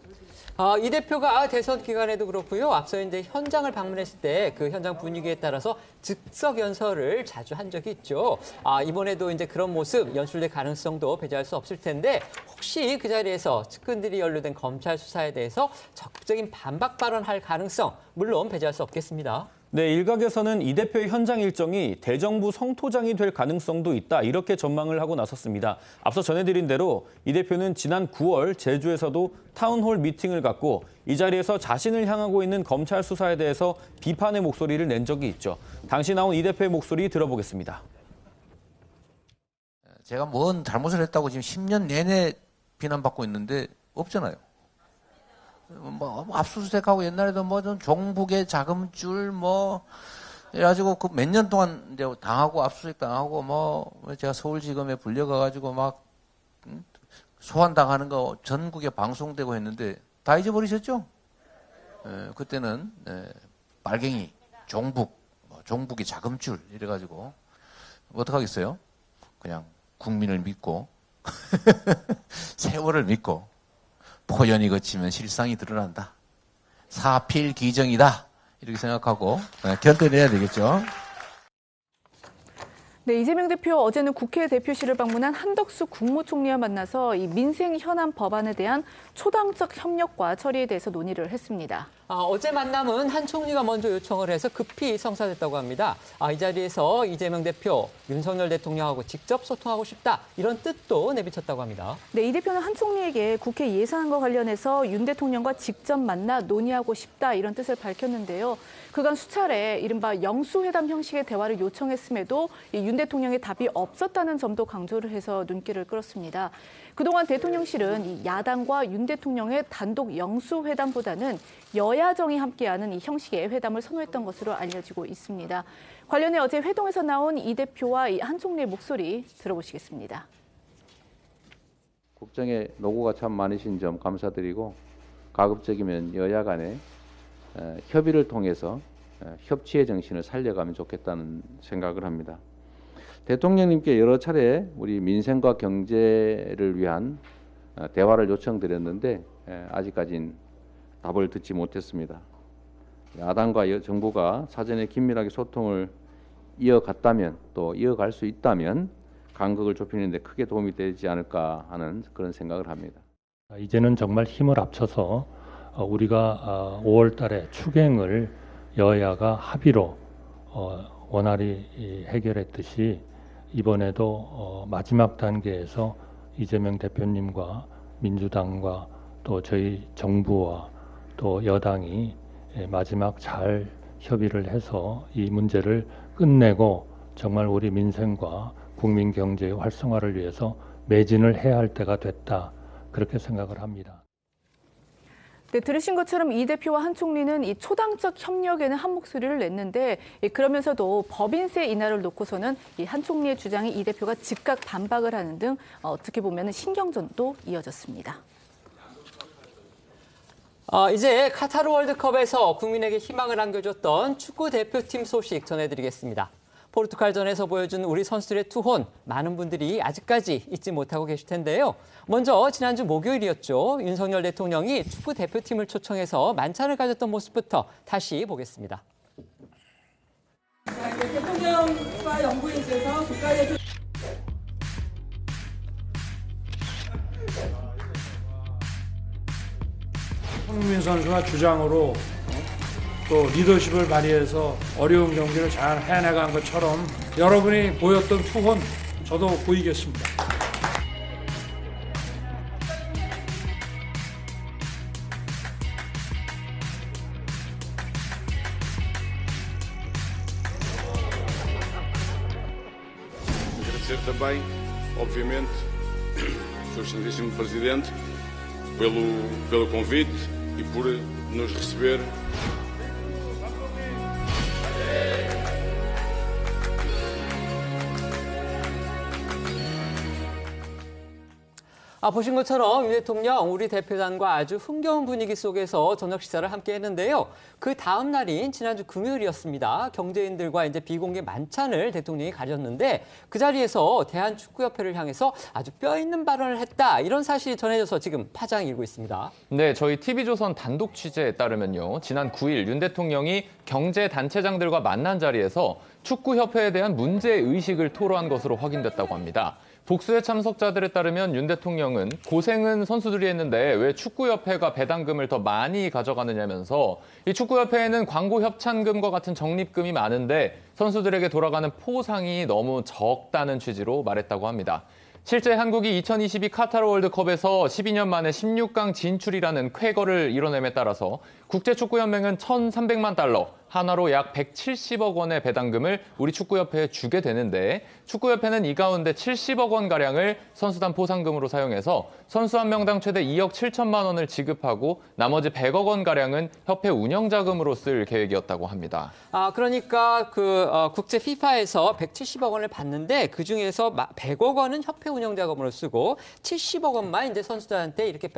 이 대표가 대선 기간에도 그렇고요. 앞서 이제 현장을 방문했을 때 그 현장 분위기에 따라서 즉석 연설을 자주 한 적이 있죠. 이번에도 이제 그런 모습 연출될 가능성도 배제할 수 없을 텐데, 혹시 그 자리에서 측근들이 연루된 검찰 수사에 대해서 적극적인 반박 발언할 가능성, 물론 배제할 수 없겠습니다. 네, 일각에서는 이 대표의 현장 일정이 대정부 성토장이 될 가능성도 있다, 이렇게 전망을 하고 나섰습니다. 앞서 전해드린 대로 이 대표는 지난 9월 제주에서도 타운홀 미팅을 갖고 이 자리에서 자신을 향하고 있는 검찰 수사에 대해서 비판의 목소리를 낸 적이 있죠. 당시 나온 이 대표의 목소리 들어보겠습니다. 제가 뭔 잘못을 했다고 지금 10년 내내 비난받고 있는데 없잖아요. 뭐 압수수색하고 옛날에도 뭐 좀 종북의 자금줄 뭐 이래가지고 그 몇 년 동안 이제 당하고 압수수색 당하고 뭐 제가 서울지검에 불려가가지고 막 소환당하는 거 전국에 방송되고 했는데 다 잊어버리셨죠? 그때는 빨갱이, 종북, 종북의 자금줄 이래가지고 어떡하겠어요? 그냥 국민을 믿고 세월을 믿고 포연이 거치면 실상이 드러난다. 사필기정이다. 이렇게 생각하고 견뎌내야 되겠죠. 네, 이재명 대표 어제는 국회 대표실을 방문한 한덕수 국무총리와 만나서 이 민생 현안 법안에 대한 초당적 협력과 처리에 대해서 논의를 했습니다. 어제 만남은 한 총리가 먼저 요청을 해서 급히 성사됐다고 합니다. 이 자리에서 이재명 대표, 윤석열 대통령하고 직접 소통하고 싶다, 이런 뜻도 내비쳤다고 합니다. 네, 이 대표는 한 총리에게 국회 예산안과 관련해서 윤 대통령과 직접 만나 논의하고 싶다, 이런 뜻을 밝혔는데요. 그간 수차례 이른바 영수회담 형식의 대화를 요청했음에도 윤 대통령의 답이 없었다는 점도 강조를 해서 눈길을 끌었습니다. 그동안 대통령실은 이 야당과 윤 대통령의 단독 영수회담보다는 여야정이 함께하는 이 형식의 회담을 선호했던 것으로 알려지고 있습니다. 관련해 어제 회동에서 나온 이 대표와 이 한 총리의 목소리 들어보시겠습니다. 국정에 노고가 참 많으신 점 감사드리고 가급적이면 여야 간에 협의를 통해서 협치의 정신을 살려가면 좋겠다는 생각을 합니다. 대통령님께 여러 차례 우리 민생과 경제를 위한 대화를 요청드렸는데 아직까지는 답을 듣지 못했습니다. 야당과 정부가 사전에 긴밀하게 소통을 이어갔다면, 또 이어갈 수 있다면 간극을 좁히는 데 크게 도움이 되지 않을까 하는 그런 생각을 합니다. 이제는 정말 힘을 합쳐서 우리가 5월 달에 추경을 여야가 합의로 원활히 해결했듯이 이번에도 마지막 단계에서 이재명 대표님과 민주당과 또 저희 정부와 또 여당이 마지막 잘 협의를 해서 이 문제를 끝내고 정말 우리 민생과 국민 경제의 활성화를 위해서 매진을 해야 할 때가 됐다, 그렇게 생각을 합니다. 네, 들으신 것처럼 이 대표와 한 총리는 이 초당적 협력에는 한 목소리를 냈는데, 그러면서도 법인세 인하를 놓고서는 이 한 총리의 주장에 이 대표가 즉각 반박을 하는 등 어떻게 보면 신경전도 이어졌습니다. 이제 카타르 월드컵에서 국민에게 희망을 안겨줬던 축구 대표팀 소식 전해드리겠습니다. 포르투갈전에서 보여준 우리 선수들의 투혼, 많은 분들이 아직까지 잊지 못하고 계실 텐데요. 먼저 지난주 목요일이었죠. 윤석열 대통령이 축구 대표팀을 초청해서 만찬을 가졌던 모습부터 다시 보겠습니다. 대통령과 영부인께서 국가대표 손흥민 선수가 주장으로 또 리더십을 발휘해서 어려운 경기를 잘 해내간 것처럼 여러분이 보였던 투혼 저도 보이겠습니다. Agradecer também, obviamente, Sr. Excelentíssimo Presidente, pelo convite e por nos receber. 보신 것처럼 윤 대통령 우리 대표단과 아주 흥겨운 분위기 속에서 저녁 식사를 함께 했는데요. 그 다음 날인 지난주 금요일이었습니다. 경제인들과 이제 비공개 만찬을 대통령이 가졌는데 그 자리에서 대한축구협회를 향해서 아주 뼈 있는 발언을 했다, 이런 사실이 전해져서 지금 파장이 일고 있습니다. 네, 저희 TV조선 단독 취재에 따르면요. 지난 9일 윤 대통령이 경제단체장들과 만난 자리에서 축구협회에 대한 문제의식을 토로한 것으로 확인됐다고 합니다. 복수의 참석자들에 따르면 윤 대통령은 고생은 선수들이 했는데 왜 축구협회가 배당금을 더 많이 가져가느냐면서 이 축구협회에는 광고 협찬금과 같은 적립금이 많은데 선수들에게 돌아가는 포상이 너무 적다는 취지로 말했다고 합니다. 실제 한국이 2022 카타르 월드컵에서 12년 만에 16강 진출이라는 쾌거를 이뤄냄에 따라서 국제축구연맹은 1,300만 달러, 한화로 약 170억 원의 배당금을 우리 축구협회에 주게 되는데 축구협회는 이 가운데 70억 원가량을 선수단 포상금으로 사용해서 선수 한 명당 최대 2억 7천만 원을 지급하고 나머지 100억 원가량은 협회 운영자금으로 쓸 계획이었다고 합니다. 그러니까 국제 피파에서 170억 원을 받는데 그중에서 100억 원은 협회 운영자금으로 쓰고 70억 원만 이제 선수들한테 이렇게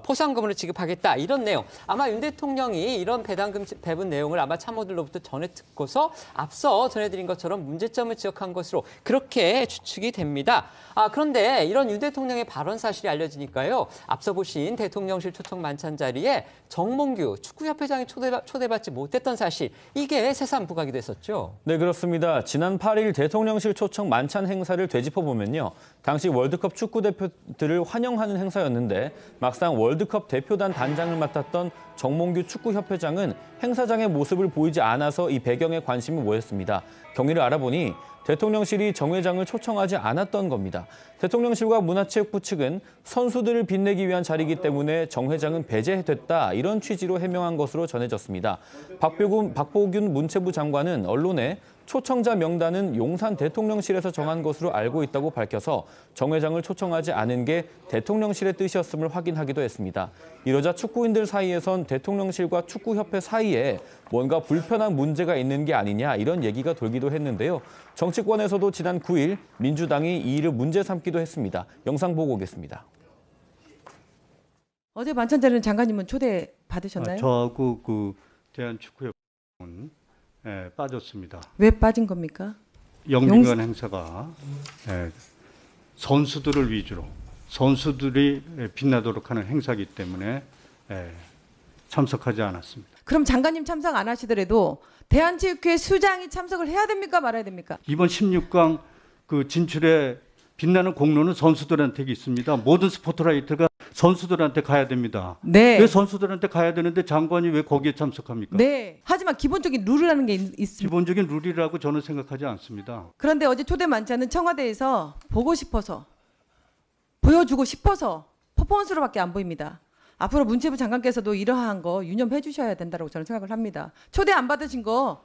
포상금으로 지급하겠다 이런 내용. 아마 윤 대통령이 이런 배당금 배분 내용을 아마 참모들로부터 전해 듣고서 앞서 전해드린 것처럼 문제점을 지적한 것으로 그렇게 추측이 됩니다. 그런데 이런 윤 대통령의 발언 사실이 알려지니까요. 앞서 보신 대통령실 초청 만찬 자리에 정몽규 축구협회장이 초대받지 못했던 사실, 이게 새삼 부각이 됐었죠. 네, 그렇습니다. 지난 8일 대통령실 초청 만찬 행사를 되짚어보면요. 당시 월드컵 축구대표들을 환영하는 행사였는데 막상 월드컵 대표단 단장을 맡았던 정몽규 축구협회장은 행사장의 모습을 보이지 않아서 이 배경에 관심이 모였습니다. 경위를 알아보니 대통령실이 정 회장을 초청하지 않았던 겁니다. 대통령실과 문화체육부 측은 선수들을 빛내기 위한 자리이기 때문에 정 회장은 배제됐다 이런 취지로 해명한 것으로 전해졌습니다. 박보균 문체부 장관은 언론에 초청자 명단은 용산 대통령실에서 정한 것으로 알고 있다고 밝혀서 정 회장을 초청하지 않은 게 대통령실의 뜻이었음을 확인하기도 했습니다. 이러자 축구인들 사이에선 대통령실과 축구협회 사이에 뭔가 불편한 문제가 있는 게 아니냐 이런 얘기가 돌기도 했는데요. 정치권에서도 지난 9일 민주당이 이 일을 문제 삼기도 했습니다. 영상 보고 오겠습니다. 어제 만찬자리는 장관님은 초대 받으셨나요? 저하고 그 대한축구협회는 빠졌습니다. 왜 빠진 겁니까? 영빈관 행사가 선수들을 위주로 선수들이 빛나도록 하는 행사이기 때문에 참석하지 않았습니다. 그럼 장관님 참석 안 하시더라도 대한체육회 수장이 참석을 해야 됩니까? 말아야 됩니까? 이번 16강 그 진출에 빛나는 공로는 선수들한테 있습니다. 모든 스포트라이트가 선수들한테 가야 됩니다. 네. 왜 선수들한테 가야 되는데 장관이 왜 거기에 참석합니까? 네. 하지만 기본적인 룰이라는 게 있습니다. 기본적인 룰이라고 저는 생각하지 않습니다. 그런데 어제 초대 만찬은 청와대에서 보고 싶어서 보여주고 싶어서 퍼포먼스로밖에 안 보입니다. 앞으로 문체부 장관께서도 이러한 거 유념해 주셔야 된다고 저는 생각을 합니다. 초대 안 받으신 거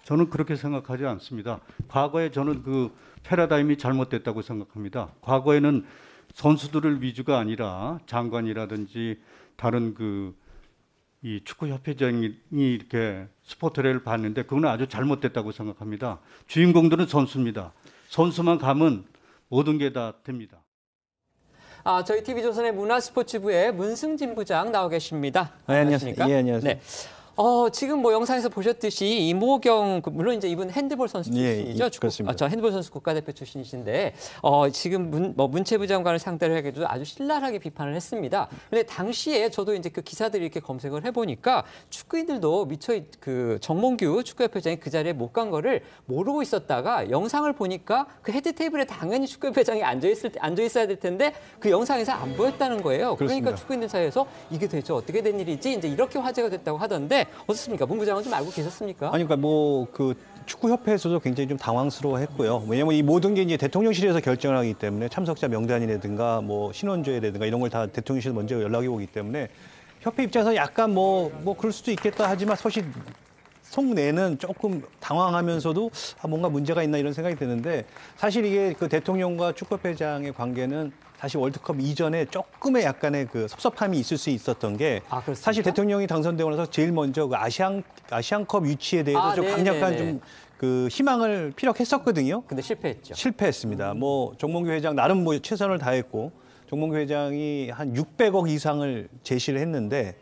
저는 그렇게 생각하지 않습니다. 과거에 저는 그 패러다임이 잘못됐다고 생각합니다. 과거에는 선수들을 위주가 아니라 장관이라든지 다른 이 축구협회장이 이렇게 스포트레이를 봤는데 그건 아주 잘못됐다고 생각합니다. 주인공들은 선수입니다. 선수만 가면 모든 게 다 됩니다. 저희 TV조선의 문화스포츠부의 문승진 부장 나와 계십니다. 네, 안녕하십니까? 예, 안녕하세요. 네. 지금 영상에서 보셨듯이 이모경, 물론 이제 이분 핸드볼 선수 출신이죠. 그렇습니다. 저 핸드볼 선수 국가대표 출신이신데 지금 문체부 장관을 상대로 해가지고 아주 신랄하게 비판을 했습니다. 근데 당시에 저도 이제 그 기사들을 이렇게 검색을 해보니까 축구인들도 미처 그 정몽규 축구협회장이 그 자리에 못 간 거를 모르고 있었다가 영상을 보니까 그 헤드 테이블에 당연히 축구협회장이 앉아 있어야 될 텐데 그 영상에서 안 보였다는 거예요. 그렇습니다. 그러니까 축구인들 사이에서 이게 대체 어떻게 된 일이지? 이제 이렇게 화제가 됐다고 하던데. 어떻습니까? 문 부장은 좀 알고 계셨습니까? 아니, 그러니까 그 축구협회에서도 굉장히 좀 당황스러워했고요. 왜냐하면 이 모든 게 이제 대통령실에서 결정을 하기 때문에 참석자 명단이라든가 신원조회라든가 이런 걸 다 대통령실에서 먼저 연락이 오기 때문에 협회 입장에서 약간 그럴 수도 있겠다 하지만 사실 속내는 조금 당황하면서도 뭔가 문제가 있나 이런 생각이 드는데 사실 이게 그 대통령과 축구협회장의 관계는 사실 월드컵 이전에 조금의 약간의 그 섭섭함이 있을 수 있었던 게 사실 대통령이 당선되고 나서 제일 먼저 그 아시안컵 유치에 대해서 좀 강력한 좀 그 희망을 피력했었거든요. 근데 실패했죠. 실패했습니다. 정몽규 회장 나름 최선을 다했고 정몽규 회장이 한 600억 이상을 제시를 했는데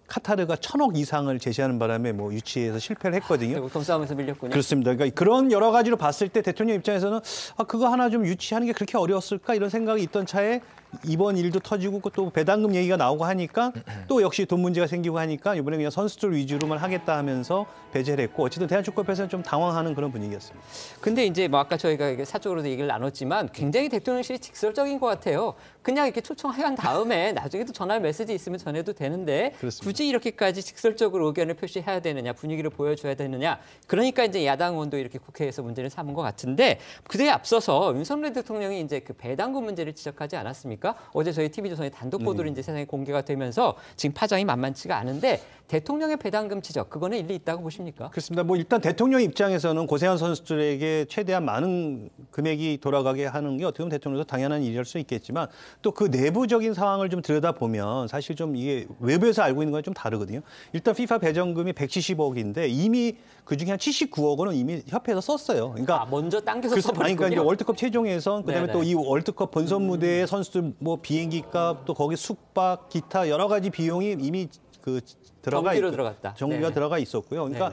카타르가 1,000억 이상을 제시하는 바람에 유치에서 실패를 했거든요. 결국 돈싸움에서 밀렸군요. 그렇습니다. 그러니까 그런 여러 가지로 봤을 때 대통령 입장에서는 그거 하나 좀 유치하는 게 그렇게 어려웠을까 이런 생각이 있던 차에 이번 일도 터지고 또 배당금 얘기가 나오고 하니까 또 역시 돈 문제가 생기고 하니까 이번에 그냥 선수들 위주로만 하겠다 하면서 배제를 했고 어쨌든 대한축구협회에서는 좀 당황하는 그런 분위기였습니다. 근데 이제 뭐 아까 저희가 사적으로도 얘기를 나눴지만 굉장히 대통령실이 직설적인 것 같아요. 그냥 이렇게 초청한 다음에 나중에 또 전화 메시지 있으면 전해도 되는데 그렇습니다. 굳이 이렇게까지 직설적으로 의견을 표시해야 되느냐, 분위기를 보여줘야 되느냐. 그러니까 이제 야당 의원도 이렇게 국회에서 문제를 삼은 것 같은데 그에 앞서서 윤석열 대통령이 이제 그 배당금 문제를 지적하지 않았습니까? 어제 저희 TV조선의 단독 보도로 이제 세상에 공개가 되면서 지금 파장이 만만치가 않은데 대통령의 배당금 지적 그거는 일리 있다고 보십니까? 그렇습니다. 뭐 일단 대통령 입장에서는 고생한 선수들에게 최대한 많은 금액이 돌아가게 하는 게 어떻게 보면 대통령도 당연한 일일 수 있겠지만 또 그 내부적인 상황을 좀 들여다보면 사실 좀 이게 외부에서 알고 있는 건 좀 다르거든요. 일단 FIFA 배정금이 170억인데 이미 그중에 한 79억 원은 이미 협회에서 썼어요. 그러니까 먼저 당겨서 써버렸군요. 그러니까 이제 월드컵 최종 예선 그다음에 또 이 월드컵 본선 무대에 선수들 뭐 비행기값 또 거기 숙박 기타 여러 가지 비용이 이미 그 들어가 정기로 들어갔다. 정기가 들어가 있었고요. 그러니까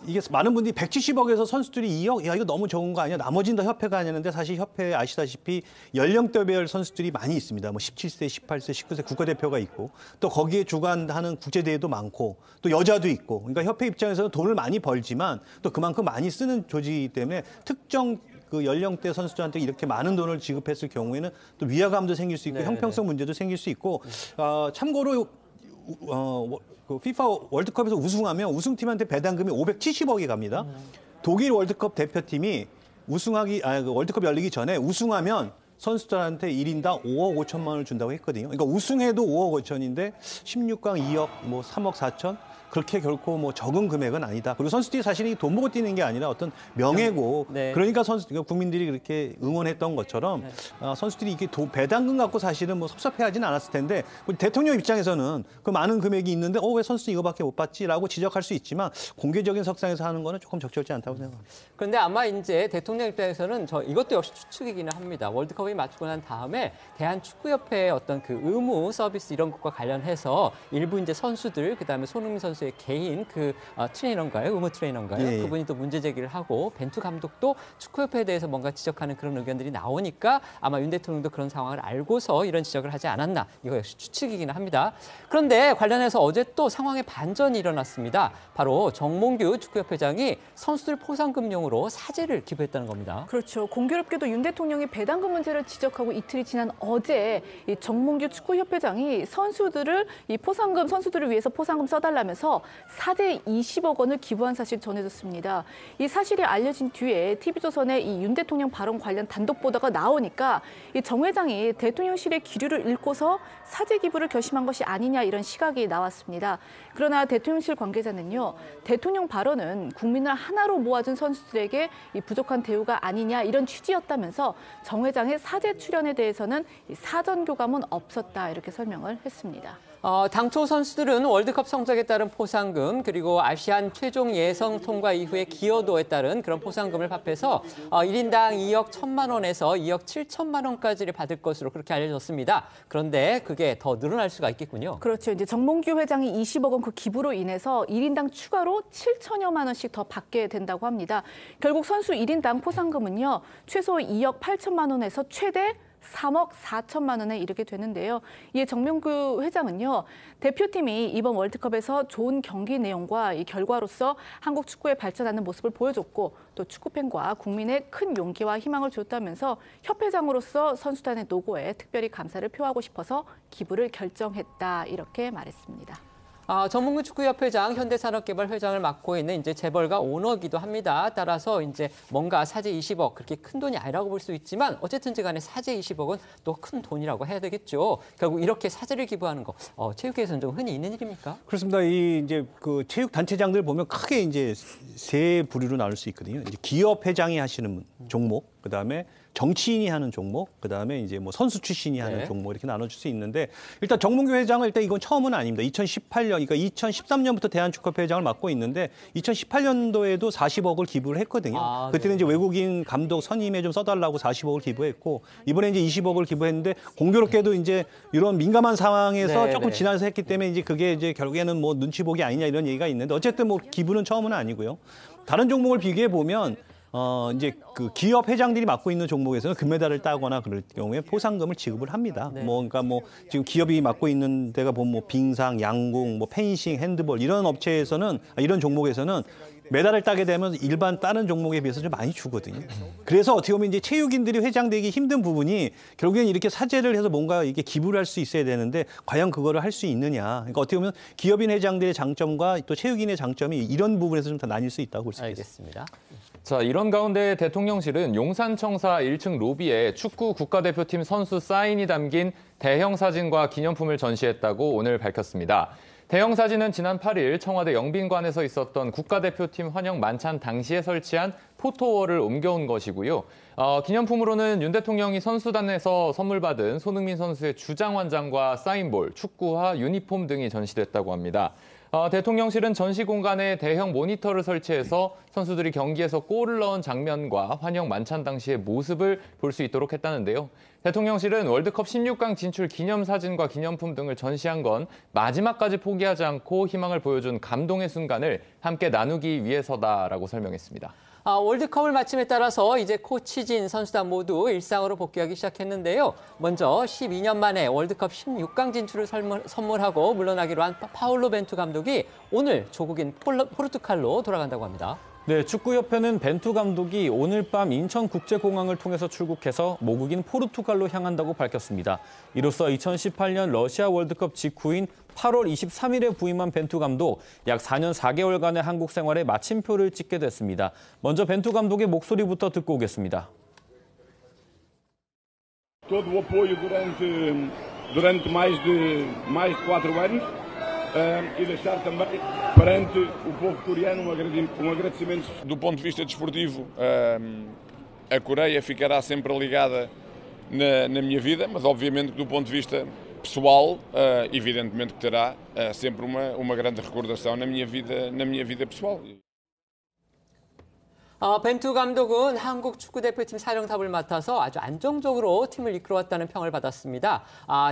이게 많은 분들이 170억에서 선수들이 2억, 야 이거 너무 적은 거 아니야? 나머지는 다 협회가 아니었는데 사실 협회에 아시다시피 연령대별 선수들이 많이 있습니다. 뭐 17세, 18세, 19세 국가대표가 있고 또 거기에 주관하는 국제대회도 많고 또 여자도 있고 그러니까 협회 입장에서는 돈을 많이 벌지만 또 그만큼 많이 쓰는 조직이기 때문에 특정 그 연령대 선수들한테 이렇게 많은 돈을 지급했을 경우에는 또 위화감도 생길 수 있고 형평성 문제도 생길 수 있고 참고로 그 FIFA 월드컵에서 우승하면 우승팀한테 배당금이 570억이 갑니다. 독일 월드컵 대표팀이 그 월드컵 열리기 전에 우승하면 선수들한테 1인당 5억 5천만 원을 준다고 했거든요. 그러니까 우승해도 5억 5천인데 16강 2억, 뭐 3억 4천 그렇게 결코 뭐 적은 금액은 아니다. 그리고 선수들이 사실 돈 보고 뛰는 게 아니라 어떤 명예고 그러니까 국민들이 그렇게 응원했던 것처럼 선수들이 이게 배당금 갖고 사실은 뭐 섭섭해하지는 않았을 텐데 대통령 입장에서는 그 많은 금액이 있는데 왜 선수들이 이거밖에 못 받지라고 지적할 수 있지만 공개적인 석상에서 하는 거는 조금 적절치 않다고 생각합니다. 그런데 아마 이제 대통령 입장에서는 이것도 역시 추측이기는 합니다. 월드컵이 마치고 난 다음에 대한축구협회의 어떤 그 의무 서비스 이런 것과 관련해서 일부 이제 선수들 그다음에 손흥민 선수의 개인 그 트레이너인가요? 의무 트레이너인가요? 예. 그분이 또 문제 제기를 하고 벤투 감독도 축구협회에 대해서 뭔가 지적하는 그런 의견들이 나오니까 아마 윤 대통령도 그런 상황을 알고서 이런 지적을 하지 않았나. 이거 역시 추측이기는 합니다. 그런데 관련해서 어제 또 상황의 반전이 일어났습니다. 바로 정몽규 축구협회장이 선수들 포상금용으로 사제를 기부했다는 겁니다. 그렇죠. 공교롭게도 윤 대통령이 배당금 문제를 지적하고 이틀이 지난 어제 이 정몽규 축구협회장이 선수들을 선수들을 위해서 포상금 써달라면서 사제 20억 원을 기부한 사실 전해졌습니다. 이 사실이 알려진 뒤에 TV조선의 이 윤 대통령 발언 관련 단독 보도가 나오니까 이 정 회장이 대통령실의 기류를 읽고서 사제 기부를 결심한 것이 아니냐 이런 시각이 나왔습니다. 그러나 대통령실 관계자는요. 대통령 발언은 국민을 하나로 모아준 선수들에게 이 부족한 대우가 아니냐 이런 취지였다면서 정 회장의 사제 출연에 대해서는 사전 교감은 없었다 이렇게 설명을 했습니다. 당초 선수들은 월드컵 성적에 따른 포상금 그리고 아시안 최종 예선 통과 이후에 기여도에 따른 그런 포상금을 합해서 1인당 2억 1천만 원에서 2억 7천만 원까지를 받을 것으로 그렇게 알려졌습니다. 그런데 그게 더 늘어날 수가 있겠군요. 그렇죠. 이제 정몽규 회장이 20억 원 그 기부로 인해서 1인당 추가로 7천여만 원씩 더 받게 된다고 합니다. 결국 선수 1인당 포상금은요. 최소 2억 8천만 원에서 최대 3억 4천만 원에 이르게 되는데요. 이에 정몽규 회장은요. 대표팀이 이번 월드컵에서 좋은 경기 내용과 이 결과로서 한국 축구의 발전하는 모습을 보여줬고 또 축구팬과 국민의 큰 용기와 희망을 줬다면서 협회장으로서 선수단의 노고에 특별히 감사를 표하고 싶어서 기부를 결정했다 이렇게 말했습니다. 정몽규 축구협회장, 현대산업개발회장을 맡고 있는 이제 재벌가 오너기도 합니다. 따라서 이제 뭔가 사제 20억 그렇게 큰 돈이 아니라고 볼 수 있지만 어쨌든지 간에 사제 20억은 또 큰 돈이라고 해야 되겠죠. 결국 이렇게 사제를 기부하는 거 체육계에서는 좀 흔히 있는 일입니까? 그렇습니다. 이제 그 체육 단체장들 보면 크게 이제 세 부류로 나눌 수 있거든요. 이제 기업 회장이 하시는 종목, 그다음에 정치인이 하는 종목, 그다음에 이제 뭐 선수 출신이 하는 종목 이렇게 나눠줄 수 있는데 일단 정몽규 회장은 일단 이건 처음은 아닙니다. 2018년, 그러니까 2013년부터 대한축구협회 회장을 맡고 있는데 2018년도에도 40억을 기부를 했거든요. 그때는 이제 외국인 감독 선임에 좀 써달라고 40억을 기부했고 이번에 이제 20억을 기부했는데 공교롭게도 이제 이런 민감한 상황에서 조금 지나서 했기 때문에 이제 그게 이제 결국에는 뭐 눈치 보기 아니냐 이런 얘기가 있는데 어쨌든 뭐 기부는 처음은 아니고요. 다른 종목을 비교해 보면 이제 그 기업 회장들이 맡고 있는 종목에서는 금메달을 따거나 그럴 경우에 포상금을 지급을 합니다. 네. 그러니까 지금 기업이 맡고 있는 데가 보면 빙상, 양궁, 펜싱, 핸드볼 이런 업체에서는 이런 종목에서는 메달을 따게 되면 일반 다른 종목에 비해서 좀 많이 주거든요. 그래서 어떻게 보면 이제 체육인들이 회장되기 힘든 부분이 결국엔 이렇게 사죄를 해서 뭔가 이렇게 기부를 할 수 있어야 되는데 과연 그거를 할 수 있느냐. 그러니까 어떻게 보면 기업인 회장들의 장점과 또 체육인의 장점이 이런 부분에서 좀 더 나뉠 수 있다고 볼 수 있겠습니다. 자, 이런 가운데 대통령실은 용산청사 1층 로비에 축구 국가대표팀 선수 사인이 담긴 대형 사진과 기념품을 전시했다고 오늘 밝혔습니다. 대형 사진은 지난 8일 청와대 영빈관에서 있었던 국가대표팀 환영 만찬 당시에 설치한 포토월을 옮겨온 것이고요. 기념품으로는 윤 대통령이 선수단에서 선물 받은 손흥민 선수의 주장환장과 사인볼, 축구화, 유니폼 등이 전시됐다고 합니다. 대통령실은 전시 공간에 대형 모니터를 설치해서 선수들이 경기에서 골을 넣은 장면과 환영 만찬 당시의 모습을 볼 수 있도록 했다는데요. 대통령실은 월드컵 16강 진출 기념사진과 기념품 등을 전시한 건 마지막까지 포기하지 않고 희망을 보여준 감동의 순간을 함께 나누기 위해서다라고 설명했습니다. 월드컵을 마침에 따라서 이제 코치진 선수단 모두 일상으로 복귀하기 시작했는데요. 먼저 12년 만에 월드컵 16강 진출을 선물하고 물러나기로 한 파울로 벤투 감독이 오늘 조국인 포르투갈로 돌아간다고 합니다. 네, 축구협회는 벤투 감독이 오늘 밤 인천국제공항을 통해서 출국해서 모국인 포르투갈로 향한다고 밝혔습니다. 이로써 2018년 러시아 월드컵 직후인 8월 23일에 부임한 벤투 감독, 약 4년 4개월간의 한국 생활에 마침표를 찍게 됐습니다. 먼저 벤투 감독의 목소리부터 듣고 오겠습니다. Todo o apoio durante mais de 4 anos. E deixar também perante o povo coreano um agradecimento. Do ponto de vista desportivo, a Coreia ficará sempre ligada na minha vida, mas obviamente do ponto de vista pessoal, evidentemente que terá sempre uma grande recordação na minha vida pessoal. 벤투 감독은 한국 축구대표팀 사령탑을 맡아서 아주 안정적으로 팀을 이끌어왔다는 평을 받았습니다.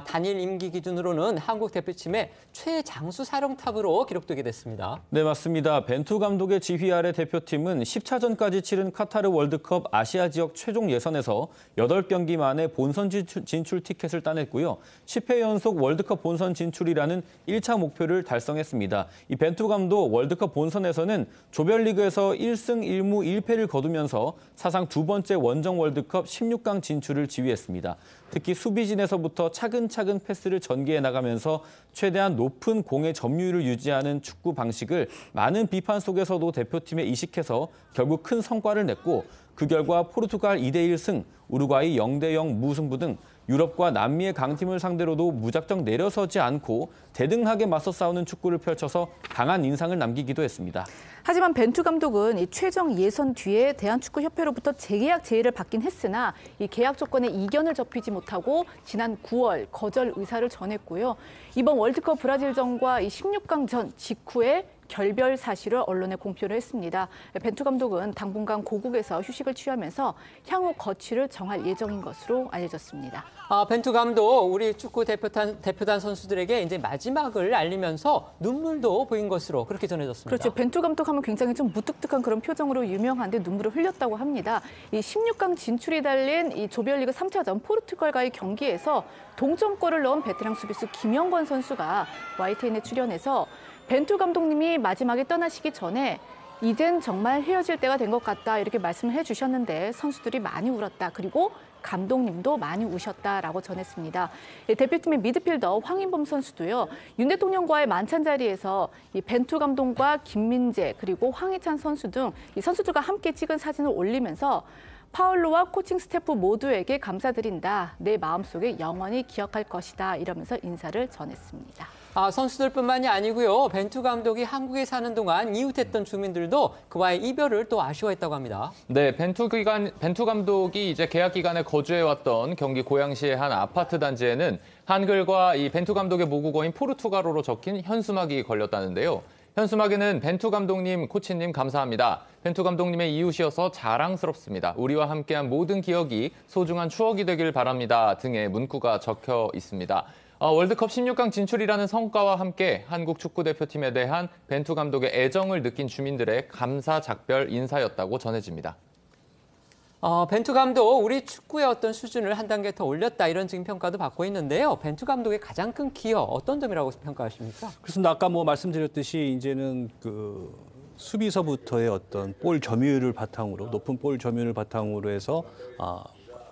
단일 임기 기준으로는 한국 대표팀의 최장수 사령탑으로 기록되게 됐습니다. 네, 맞습니다. 벤투 감독의 지휘 아래 대표팀은 10차전까지 치른 카타르 월드컵 아시아 지역 최종 예선에서 8경기 만에 본선 진출 티켓을 따냈고요. 10회 연속 월드컵 본선 진출이라는 1차 목표를 달성했습니다. 이 벤투 감독 월드컵 본선에서는 조별리그에서 1승 1무 1패를 거두면서 사상 두 번째 원정 월드컵 16강 진출을 지휘했습니다. 특히 수비진에서부터 차근차근 패스를 전개해 나가면서 최대한 높은 공의 점유율을 유지하는 축구 방식을 많은 비판 속에서도 대표팀에 이식해서 결국 큰 성과를 냈고 그 결과 포르투갈 2대1 승, 우루과이 0대0 무승부 등 유럽과 남미의 강팀을 상대로도 무작정 내려서지 않고 대등하게 맞서 싸우는 축구를 펼쳐서 강한 인상을 남기기도 했습니다. 하지만 벤투 감독은 이 최종 예선 뒤에 대한축구협회로부터 재계약 제의를 받긴 했으나 이 계약 조건에 이견을 접히지 못하고 지난 9월 거절 의사를 전했고요. 이번 월드컵 브라질전과 이 16강전 직후에 결별 사실을 언론에 공표를 했습니다. 벤투 감독은 당분간 고국에서 휴식을 취하면서 향후 거취를 정할 예정인 것으로 알려졌습니다. 벤투 감독, 우리 축구 대표단 선수들에게 이제 마지막을 알리면서 눈물도 보인 것으로 그렇게 전해졌습니다. 그렇죠. 벤투 감독하면 굉장히 좀 무뚝뚝한 그런 표정으로 유명한데 눈물을 흘렸다고 합니다. 이 16강 진출이 달린 이 조별리그 3차전 포르투갈과의 경기에서 동점골을 넣은 베테랑 수비수 김영권 선수가 YTN에 출연해서 벤투 감독님이 마지막에 떠나시기 전에 이젠 정말 헤어질 때가 된 것 같다 이렇게 말씀을 해주셨는데 선수들이 많이 울었다. 그리고 감독님도 많이 우셨다라고 전했습니다. 대표팀의 미드필더 황인범 선수도요. 윤 대통령과의 만찬 자리에서 이 벤투 감독과 김민재 그리고 황희찬 선수 등 이 선수들과 함께 찍은 사진을 올리면서 파울로와 코칭 스태프 모두에게 감사드린다. 내 마음속에 영원히 기억할 것이다. 이러면서 인사를 전했습니다. 선수들뿐만이 아니고요. 벤투 감독이 한국에 사는 동안 이웃했던 주민들도 그와의 이별을 또 아쉬워했다고 합니다. 네, 벤투 감독이 이제 계약 기간에 거주해왔던 경기 고양시의 한 아파트 단지에는 한글과 이 벤투 감독의 모국어인 포르투갈어로 적힌 현수막이 걸렸다는데요. 현수막에는 벤투 감독님, 코치님 감사합니다. 벤투 감독님의 이웃이어서 자랑스럽습니다. 우리와 함께한 모든 기억이 소중한 추억이 되길 바랍니다. 등의 문구가 적혀 있습니다. 월드컵 16강 진출이라는 성과와 함께 한국 축구대표팀에 대한 벤투 감독의 애정을 느낀 주민들의 감사 작별 인사였다고 전해집니다. 벤투 감독, 우리 축구의 어떤 수준을 한 단계 더 올렸다 이런 지금 평가도 받고 있는데요. 벤투 감독의 가장 큰 기여 어떤 점이라고 평가하십니까? 그렇습니다. 아까 뭐 말씀드렸듯이 이제는 그 수비서부터의 어떤 볼 점유율을 바탕으로 높은 볼 점유율을 바탕으로 해서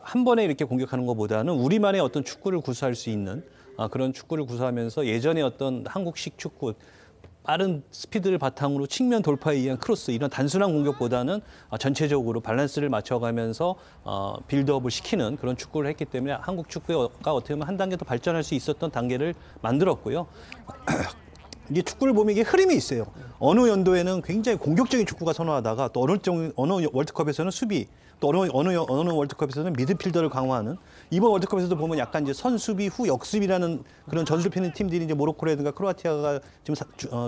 한 번에 이렇게 공격하는 것보다는 우리만의 어떤 축구를 구사할 수 있는 그런 축구를 구사하면서 예전에 어떤 한국식 축구 빠른 스피드를 바탕으로 측면 돌파에 의한 크로스 이런 단순한 공격보다는 전체적으로 밸런스를 맞춰가면서 빌드업을 시키는 그런 축구를 했기 때문에 한국 축구가 어떻게 보면 한 단계 더 발전할 수 있었던 단계를 만들었고요. 이게 축구를 보면 이게 흐름이 있어요. 어느 연도에는 굉장히 공격적인 축구가 선호하다가 또 어느 월드컵에서는 수비, 또 어느 월드컵에서는 미드필더를 강화하는 이번 월드컵에서도 보면 약간 이제 선수비 후 역수비라는 그런 전술 피는 팀들이 이제 모로코라든가 크로아티아가 지금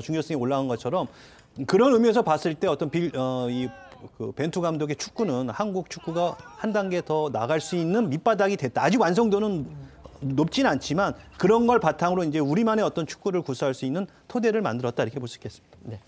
준결승에 올라간 것처럼 그런 의미에서 봤을 때 어떤 그 벤투 감독의 축구는 한국 축구가 한 단계 더 나갈 수 있는 밑바닥이 됐다. 아직 완성도는 높진 않지만 그런 걸 바탕으로 이제 우리만의 어떤 축구를 구사할 수 있는 토대를 만들었다 이렇게 볼 수 있겠습니다. 네.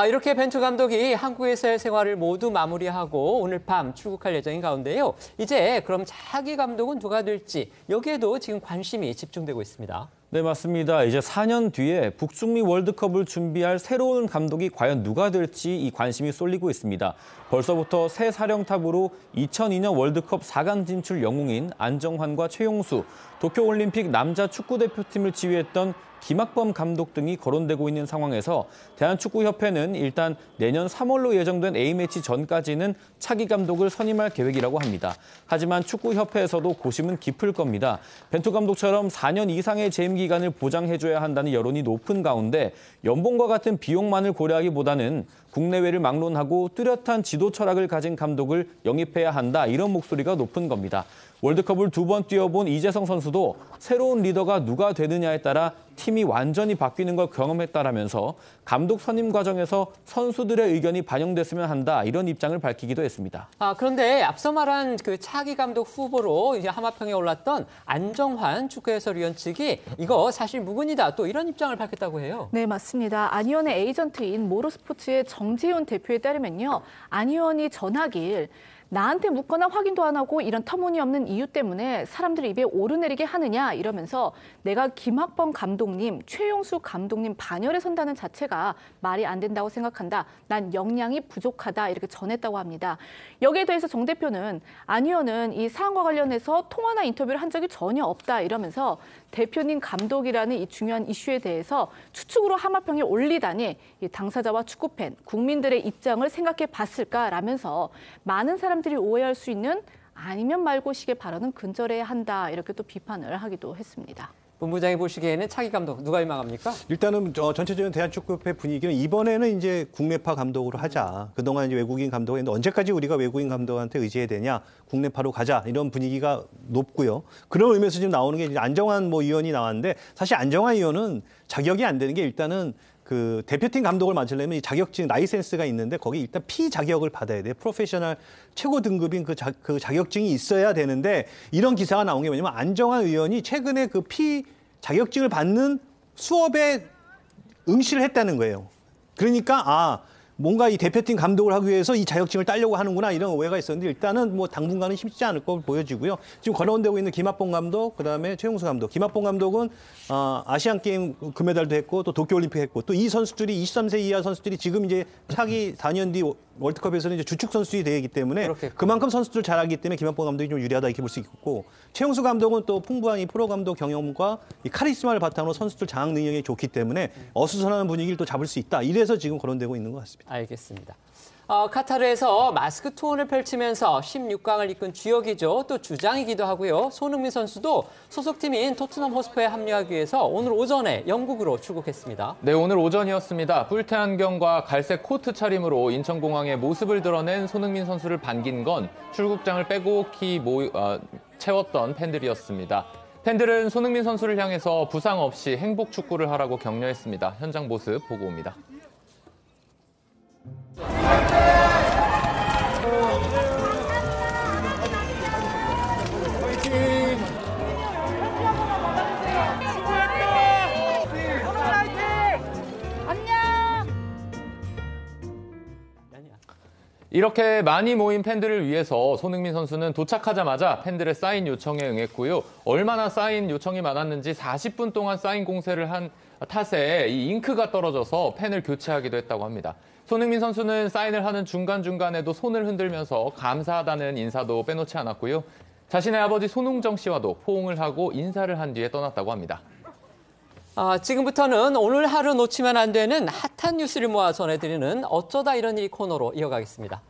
이렇게 벤투 감독이 한국에서의 생활을 모두 마무리하고 오늘 밤 출국할 예정인 가운데요. 이제 그럼 차기 감독은 누가 될지 여기에도 지금 관심이 집중되고 있습니다. 네, 맞습니다. 이제 4년 뒤에 북중미 월드컵을 준비할 새로운 감독이 과연 누가 될지 이 관심이 쏠리고 있습니다. 벌써부터 새 사령탑으로 2002년 월드컵 4강 진출 영웅인 안정환과 최용수, 도쿄올림픽 남자 축구대표팀을 지휘했던 김학범 감독 등이 거론되고 있는 상황에서 대한축구협회는 일단 내년 3월로 예정된 A매치 전까지는 차기 감독을 선임할 계획이라고 합니다. 하지만 축구협회에서도 고심은 깊을 겁니다. 벤투 감독처럼 4년 이상의 재임 기간을 보장해줘야 한다는 여론이 높은 가운데 연봉과 같은 비용만을 고려하기보다는 국내외를 막론하고 뚜렷한 지도 철학을 가진 감독을 영입해야 한다 이런 목소리가 높은 겁니다. 월드컵을 2번 뛰어본 이재성 선수도 새로운 리더가 누가 되느냐에 따라 팀이 완전히 바뀌는 걸 경험했다라면서 감독 선임 과정에서 선수들의 의견이 반영됐으면 한다 이런 입장을 밝히기도 했습니다. 그런데 앞서 말한 그 차기 감독 후보로 이제 하마평에 올랐던 안정환 축구 해설위원 측이 이거 사실 무근이다 또 이런 입장을 밝혔다고 해요. 네, 맞습니다. 안 의원의 에이전트인 모로스포츠의 정재훈 대표에 따르면요. 안 의원이 전하길 나한테 묻거나 확인도 안 하고 이런 터무니없는 이유 때문에 사람들 입에 오르내리게 하느냐 이러면서 내가 김학범 감독님, 최용수 감독님 반열에 선다는 자체가 말이 안 된다고 생각한다. 난 역량이 부족하다 이렇게 전했다고 합니다. 여기에 대해서 정 대표는 안 의원은 이 사안과 관련해서 통화나 인터뷰를 한 적이 전혀 없다 이러면서 대표님 감독이라는 이 중요한 이슈에 대해서 추측으로 하마평에 올리다니 이 당사자와 축구팬, 국민들의 입장을 생각해 봤을까라면서 많은 사람들이 오해할 수 있는 아니면 말고식의 발언은 근절해야 한다 이렇게 또 비판을 하기도 했습니다. 본부장이 보시기에는 차기 감독 누가 임명합니까? 일단은 전체적인 대한축구협회 분위기는 이번에는 이제 국내파 감독으로 하자. 그동안 이제 외국인 감독했는데 언제까지 우리가 외국인 감독한테 의지해야 되냐? 국내파로 가자. 이런 분위기가 높고요. 그런 의미에서 지금 나오는 게 이제 안정환 의원이 나왔는데 사실 안정환 의원은 자격이 안 되는 게 일단은 그 대표팀 감독을 맡으려면 이 자격증 라이센스가 있는데 거기 일단 피자격을 받아야 돼요. 프로페셔널 최고 등급인 그 자격증이 있어야 되는데 이런 기사가 나온 게 뭐냐면 안정환 의원이 최근에 그 자격증을 받는 수업에 응시를 했다는 거예요. 그러니까 뭔가 이 대표팀 감독을 하기 위해서 이 자격증을 따려고 하는구나 이런 오해가 있었는데 일단은 뭐 당분간은 쉽지 않을 거 보여지고요. 지금 거론되고 있는 김학범 감독, 그다음에 최용수 감독. 김학범 감독은 아시안 게임 금메달도 했고 또 도쿄올림픽 했고 또 이 선수들이 23세 이하 선수들이 지금 이제 차기 4년 뒤 월드컵에서는 이제 주축 선수들이 되기 때문에 그만큼 선수들 잘하기 때문에 김학범 감독이 좀 유리하다 이렇게 볼 수 있고 최용수 감독은 또 풍부한 이 프로 감독 경험과 이 카리스마를 바탕으로 선수들 장악 능력이 좋기 때문에 어수선한 분위기를 또 잡을 수 있다. 이래서 지금 거론되고 있는 것 같습니다. 알겠습니다. 카타르에서 마스크 투혼을 펼치면서 16강을 이끈 주역이죠. 또 주장이기도 하고요. 손흥민 선수도 소속팀인 토트넘 호스퍼에 합류하기 위해서 오늘 오전에 영국으로 출국했습니다. 네, 오늘 오전이었습니다. 뿔테 안경과 갈색 코트 차림으로 인천공항에 모습을 드러낸 손흥민 선수를 반긴 건 출국장을 빼곡히 채웠던 팬들이었습니다. 팬들은 손흥민 선수를 향해서 부상 없이 행복 축구를 하라고 격려했습니다. 현장 모습 보고 옵니다. 이렇게 많이 모인 팬들을 위해서 손흥민 선수는 도착하자마자 팬들의 사인 요청에 응했고요. 얼마나 사인 요청이 많았는지 40분 동안 사인 공세를 한 탓에 이 잉크가 떨어져서 펜을 교체하기도 했다고 합니다. 손흥민 선수는 사인을 하는 중간중간에도 손을 흔들면서 감사하다는 인사도 빼놓지 않았고요. 자신의 아버지 손흥정 씨와도 포옹을 하고 인사를 한 뒤에 떠났다고 합니다. 지금부터는 오늘 하루 놓치면 안 되는 핫한 뉴스를 모아 전해드리는 어쩌다 이런 일이 코너로 이어가겠습니다.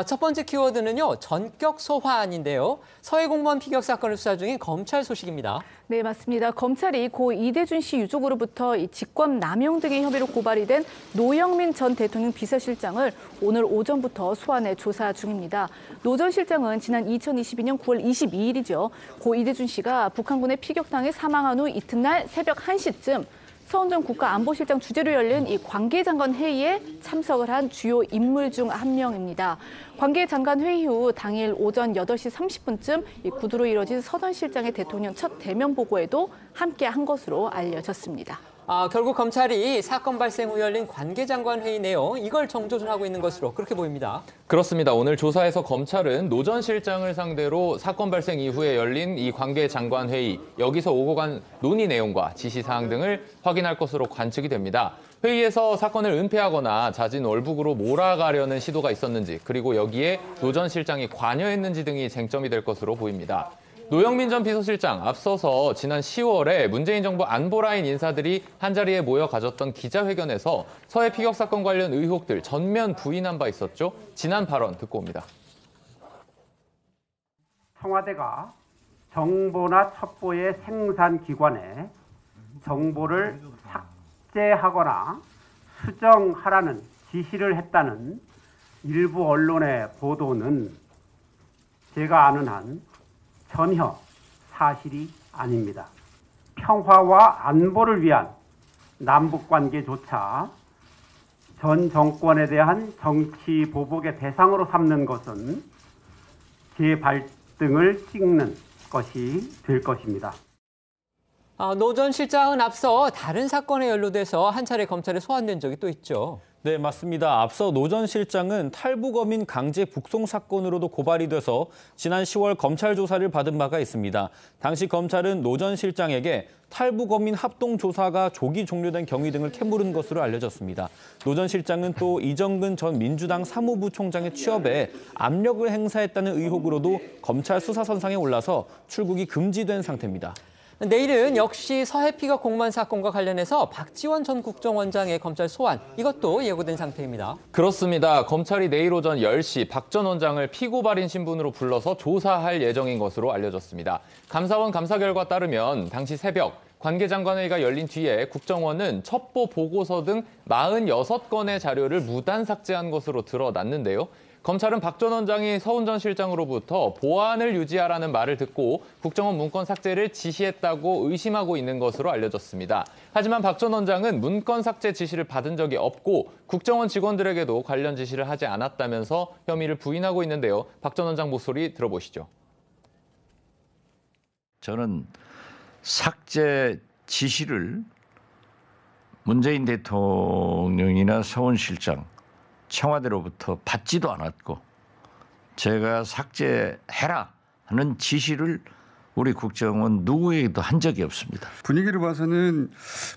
첫 번째 키워드는요, 전격 소환인데요. 서해 공무원 피격 사건을 수사 중인 검찰 소식입니다. 네, 맞습니다. 검찰이 고 이대준 씨 유족으로부터 이 직권 남용 등의 혐의로 고발이 된 노영민 전 대통령 비서실장을 오늘 오전부터 소환해 조사 중입니다. 노 전 실장은 지난 2022년 9월 22일이죠. 고 이대준 씨가 북한군에 피격당해 사망한 후 이튿날 새벽 1시쯤 서훈정 국가안보실장 주재로 열린 이 관계장관 회의에 참석을 한 주요 인물 중 한 명입니다. 관계장관 회의 후 당일 오전 8시 30분쯤 이 구두로 이뤄진 서 전 실장의 대통령 첫 대면 보고에도 함께한 것으로 알려졌습니다. 결국 검찰이 사건 발생 후 열린 관계장관 회의 내용 이걸 정조준하고 있는 것으로 그렇게 보입니다. 그렇습니다. 오늘 조사에서 검찰은 노 전 실장을 상대로 사건 발생 이후에 열린 이 관계장관 회의, 여기서 오고 간 논의 내용과 지시사항 등을 확인할 것으로 관측이 됩니다. 회의에서 사건을 은폐하거나 자진 월북으로 몰아가려는 시도가 있었는지, 그리고 여기에 노 전 실장이 관여했는지 등이 쟁점이 될 것으로 보입니다. 노영민 전 비서실장, 앞서서 지난 10월에 문재인 정부 안보라인 인사들이 한자리에 모여 가졌던 기자회견에서 서해 피격 사건 관련 의혹들 전면 부인한 바 있었죠. 지난 발언 듣고 옵니다. 청와대가 정보나 첩보의 생산기관에 정보를 삭제하거나 수정하라는 지시를 했다는 일부 언론의 보도는 제가 아는 한 전혀 사실이 아닙니다. 평화와 안보를 위한 남북관계조차 전 정권에 대한 정치 보복의 대상으로 삼는 것은 제 발등을 찍는 것이 될 것입니다. 노 전 실장은 앞서 다른 사건에 연루돼서 한 차례 검찰에 소환된 적이 또 있죠. 네, 맞습니다. 앞서 노 전 실장은 탈북어민 강제 북송 사건으로도 고발이 돼서 지난 10월 검찰 조사를 받은 바가 있습니다. 당시 검찰은 노 전 실장에게 탈북어민 합동조사가 조기 종료된 경위 등을 캐물은 것으로 알려졌습니다. 노 전 실장은 또 이정근 전 민주당 사무부 총장의 취업에 압력을 행사했다는 의혹으로도 검찰 수사선상에 올라서 출국이 금지된 상태입니다. 내일은 역시 서해 피격 공무원 사건과 관련해서 박지원 전 국정원장의 검찰 소환, 이것도 예고된 상태입니다. 그렇습니다. 검찰이 내일 오전 10시 박 전 원장을 피고발인 신분으로 불러서 조사할 예정인 것으로 알려졌습니다. 감사원 감사 결과 따르면 당시 새벽 관계장관회의가 열린 뒤에 국정원은 첩보 보고서 등 46건의 자료를 무단 삭제한 것으로 드러났는데요. 검찰은 박 전 원장이 서훈 전 실장으로부터 보안을 유지하라는 말을 듣고 국정원 문건 삭제를 지시했다고 의심하고 있는 것으로 알려졌습니다. 하지만 박 전 원장은 문건 삭제 지시를 받은 적이 없고 국정원 직원들에게도 관련 지시를 하지 않았다면서 혐의를 부인하고 있는데요. 박 전 원장 목소리 들어보시죠. 저는 삭제 지시를 문재인 대통령이나 서훈 실장, 청와대로부터 받지도 않았고 제가 삭제해라 하는 지시를 우리 국정원 누구에게도 한 적이 없습니다. 분위기를 봐서는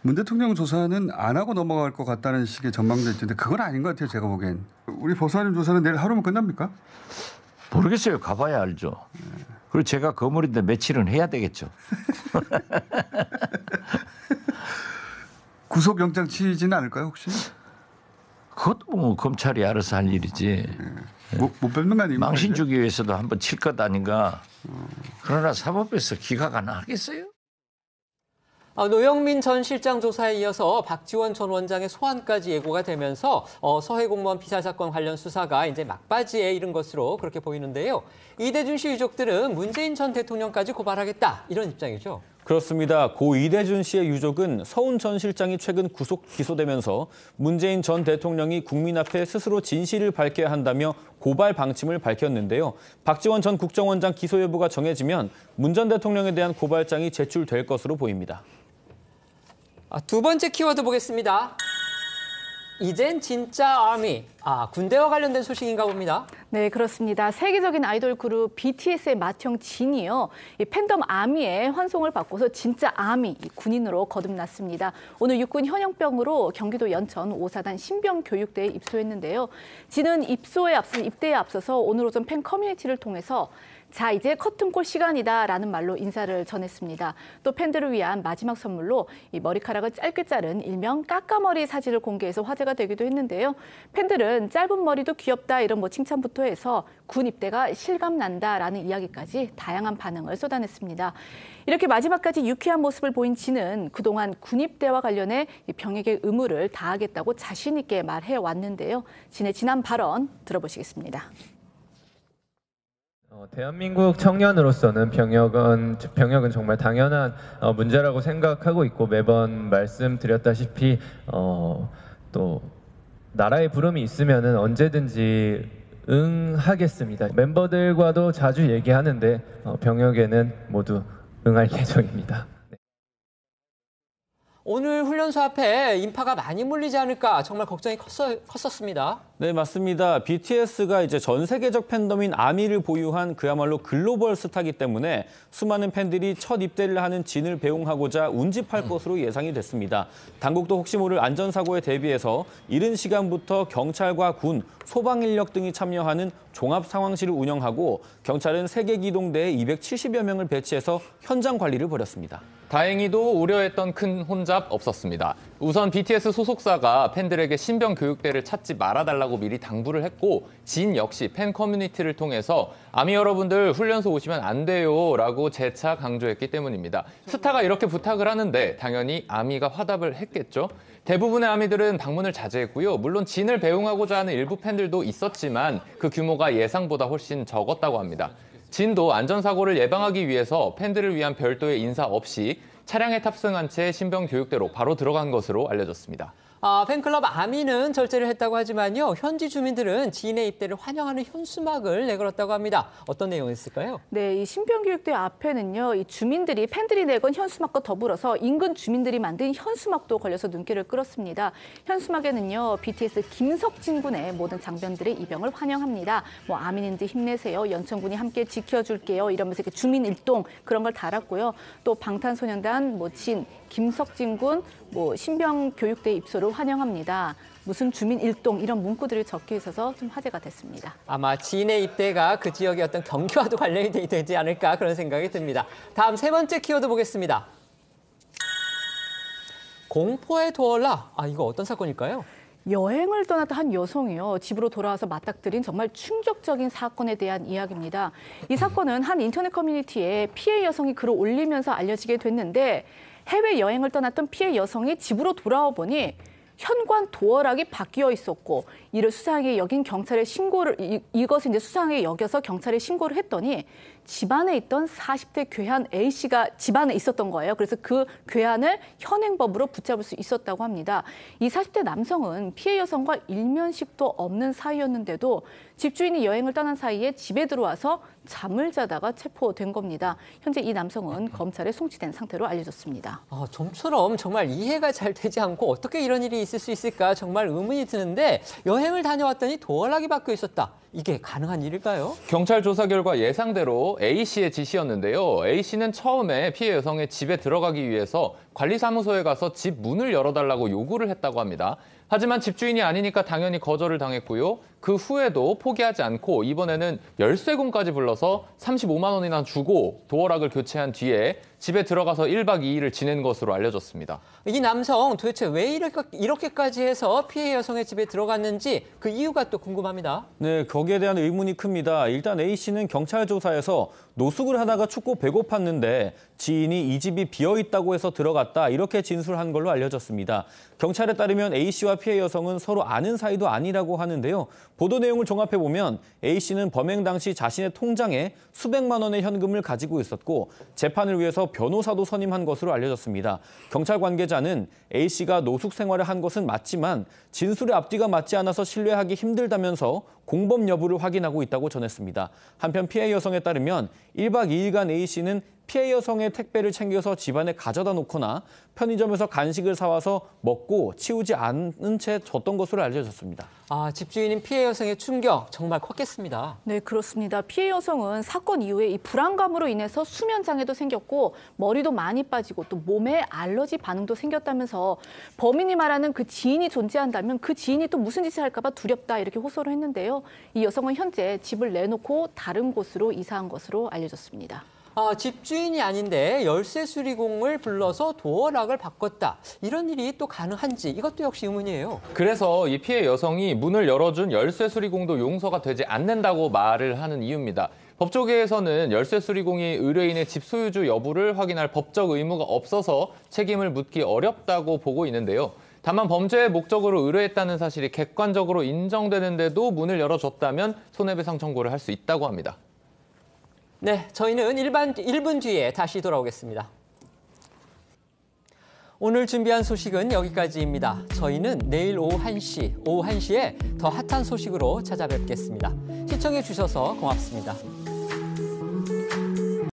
문 대통령 조사는 안 하고 넘어갈 것 같다는 식의 전망도 있는데 그건 아닌 것 같아요. 제가 보기엔. 우리 법사님 조사는 내일 하루면 끝납니까? 모르겠어요. 가봐야 알죠. 그리고 제가 거물인데 며칠은 해야 되겠죠. 구속영장 치지는 않을까요 혹시? 그것도 뭐 검찰이 알아서 할 일이지. 못 뵙는 거 아니에요? 망신 주기 위해서도 한번 칠 것 아닌가. 그러나 사법부에서 기각 안 하겠어요? 노영민 전 실장 조사에 이어서 박지원 전 원장의 소환까지 예고가 되면서 서해 공무원 피살 사건 관련 수사가 이제 막바지에 이른 것으로 그렇게 보이는데요. 이대준 씨 유족들은 문재인 전 대통령까지 고발하겠다 이런 입장이죠. 그렇습니다. 고 이대준 씨의 유족은 서훈 전 실장이 최근 구속 기소되면서 문재인 전 대통령이 국민 앞에 스스로 진실을 밝혀야 한다며 고발 방침을 밝혔는데요. 박지원 전 국정원장 기소 여부가 정해지면 문 전 대통령에 대한 고발장이 제출될 것으로 보입니다. 두 번째 키워드 보겠습니다. 이젠 진짜 아미. 군대와 관련된 소식인가 봅니다. 네, 그렇습니다. 세계적인 아이돌 그룹 BTS의 맏형 진이요. 이 팬덤 아미의 환송을 받고서 진짜 아미, 군인으로 거듭났습니다. 오늘 육군 현역병으로 경기도 연천 5사단 신병교육대에 입소했는데요. 진은 입대에 앞서서 오늘 오전 팬 커뮤니티를 통해서 자, 이제 커튼콜 시간이다라는 말로 인사를 전했습니다. 또 팬들을 위한 마지막 선물로 이 머리카락을 짧게 자른 일명 까까머리 사진을 공개해서 화제가 되기도 했는데요. 팬들은 짧은 머리도 귀엽다 이런 칭찬부터 해서 군 입대가 실감난다라는 이야기까지 다양한 반응을 쏟아냈습니다. 이렇게 마지막까지 유쾌한 모습을 보인 진은 그동안 군 입대와 관련해 병역의 의무를 다하겠다고 자신 있게 말해왔는데요. 진의 지난 발언 들어보시겠습니다. 대한민국 청년으로서는 병역은 정말 당연한 문제라고 생각하고 있고 매번 말씀드렸다시피 또 나라의 부름이 있으면은 언제든지 응하겠습니다. 멤버들과도 자주 얘기하는데 병역에는 모두 응할 예정입니다. 오늘 훈련소 앞에 인파가 많이 몰리지 않을까 정말 걱정이 컸었습니다. 네, 맞습니다. BTS가 이제 전 세계적 팬덤인 아미를 보유한 그야말로 글로벌 스타이기 때문에 수많은 팬들이 첫 입대를 하는 진을 배웅하고자 운집할 것으로 예상이 됐습니다. 당국도 혹시 모를 안전사고에 대비해서 이른 시간부터 경찰과 군, 소방 인력 등이 참여하는 종합 상황실을 운영하고 경찰은 세계기동대에 270여 명을 배치해서 현장 관리를 벌였습니다. 다행히도 우려했던 큰 혼잡 없었습니다. 우선 BTS 소속사가 팬들에게 신병 교육대를 찾지 말아달라고 미리 당부를 했고 진 역시 팬 커뮤니티를 통해서 아미 여러분들 훈련소 오시면 안 돼요 라고 재차 강조했기 때문입니다. 스타가 이렇게 부탁을 하는데 당연히 아미가 화답을 했겠죠. 대부분의 아미들은 방문을 자제했고요. 물론 진을 배웅하고자 하는 일부 팬들도 있었지만 그 규모가 예상보다 훨씬 적었다고 합니다. 진도 안전사고를 예방하기 위해서 팬들을 위한 별도의 인사 없이 차량에 탑승한 채 신병 교육대로 바로 들어간 것으로 알려졌습니다. 팬클럽 아미는 절제를 했다고 하지만요. 현지 주민들은 진의 입대를 환영하는 현수막을 내걸었다고 합니다. 어떤 내용이었을까요? 네, 이 신병교육대 앞에는요. 이 주민들이 팬들이 내건 현수막과 더불어서 인근 주민들이 만든 현수막도 걸려서 눈길을 끌었습니다. 현수막에는요. BTS 김석진 군의 모든 장병들의 입영을 환영합니다. 아미님들 힘내세요. 연천군이 함께 지켜줄게요. 이러면서 이렇게 주민 일동 그런 걸 달았고요. 또 방탄소년단 진, 김석진 군, 신병교육대 입소를 환영합니다. 무슨 주민 일동 이런 문구들이 적혀 있어서 좀 화제가 됐습니다. 아마 진의 입대가 그 지역의 어떤 경기와도 관련이 되지 않을까 그런 생각이 듭니다. 다음 세 번째 키워드 보겠습니다. 공포의 도얼라. 이거 어떤 사건일까요? 여행을 떠났던 한 여성이요. 집으로 돌아와서 맞닥뜨린 정말 충격적인 사건에 대한 이야기입니다. 이 사건은 한 인터넷 커뮤니티에 피해 여성이 글을 올리면서 알려지게 됐는데 해외여행을 떠났던 피해 여성이 집으로 돌아와 보니 현관 도어락이 바뀌어 있었고 이를 수상하게 여긴 경찰에 이것을 이제 수상하게 여겨서 경찰에 신고를 했더니 집안에 있던 40대 괴한 A씨가 집안에 있었던 거예요. 그래서 그 괴한을 현행법으로 붙잡을 수 있었다고 합니다. 이 40대 남성은 피해 여성과 일면식도 없는 사이였는데도 집주인이 여행을 떠난 사이에 집에 들어와서 잠을 자다가 체포된 겁니다. 현재 이 남성은 검찰에 송치된 상태로 알려졌습니다. 좀처럼 정말 이해가 잘 되지 않고 어떻게 이런 일이 있을 수 있을까 정말 의문이 드는데 여행을 다녀왔더니 도어락이 바뀌어 있었다. 이게 가능한 일일까요? 경찰 조사 결과 예상대로 A씨의 지시였는데요. A씨는 처음에 피해 여성의 집에 들어가기 위해서 관리사무소에 가서 집 문을 열어달라고 요구를 했다고 합니다. 하지만 집주인이 아니니까 당연히 거절을 당했고요. 그 후에도 포기하지 않고 이번에는 열쇠공까지 불러서 35만 원이나 주고 도어락을 교체한 뒤에 집에 들어가서 1박 2일을 지낸 것으로 알려졌습니다. 이 남성 도대체 왜 이렇게까지 해서 피해 여성의 집에 들어갔는지 그 이유가 또 궁금합니다. 네, 거기에 대한 의문이 큽니다. 일단 A씨는 경찰 조사에서 노숙을 하다가 춥고 배고팠는데 지인이 이 집이 비어있다고 해서 들어갔다 이렇게 진술한 걸로 알려졌습니다. 경찰에 따르면 A씨와 피해 여성은 서로 아는 사이도 아니라고 하는데요. 보도 내용을 종합해보면 A씨는 범행 당시 자신의 통장에 수백만 원의 현금을 가지고 있었고 재판을 위해서 변호사도 선임한 것으로 알려졌습니다. 경찰 관계자는 A씨가 노숙 생활을 한 것은 맞지만 진술의 앞뒤가 맞지 않아서 신뢰하기 힘들다면서 공범 여부를 확인하고 있다고 전했습니다. 한편 피해 여성에 따르면 1박 2일간 A씨는 피해 여성의 택배를 챙겨서 집안에 가져다 놓거나 편의점에서 간식을 사와서 먹고 치우지 않은 채 뒀던 것으로 알려졌습니다. 집주인인 피해 여성의 충격 정말 컸겠습니다. 네, 그렇습니다. 피해 여성은 사건 이후에 이 불안감으로 인해서 수면 장애도 생겼고 머리도 많이 빠지고 또 몸에 알러지 반응도 생겼다면서 범인이 말하는 그 지인이 존재한다면 그 지인이 또 무슨 짓을 할까 봐 두렵다 이렇게 호소를 했는데요. 이 여성은 현재 집을 내놓고 다른 곳으로 이사한 것으로 알려졌습니다. 집주인이 아닌데 열쇠 수리공을 불러서 도어락을 바꿨다. 이런 일이 또 가능한지 이것도 역시 의문이에요. 그래서 이 피해 여성이 문을 열어준 열쇠 수리공도 용서가 되지 않는다고 말을 하는 이유입니다. 법조계에서는 열쇠 수리공이 의뢰인의 집 소유주 여부를 확인할 법적 의무가 없어서 책임을 묻기 어렵다고 보고 있는데요. 다만 범죄의 목적으로 의뢰했다는 사실이 객관적으로 인정되는데도 문을 열어줬다면 손해배상 청구를 할 수 있다고 합니다. 네, 저희는 1분 뒤에 다시 돌아오겠습니다. 오늘 준비한 소식은 여기까지입니다. 저희는 내일 오후 1시에 더 핫한 소식으로 찾아뵙겠습니다. 시청해 주셔서 고맙습니다.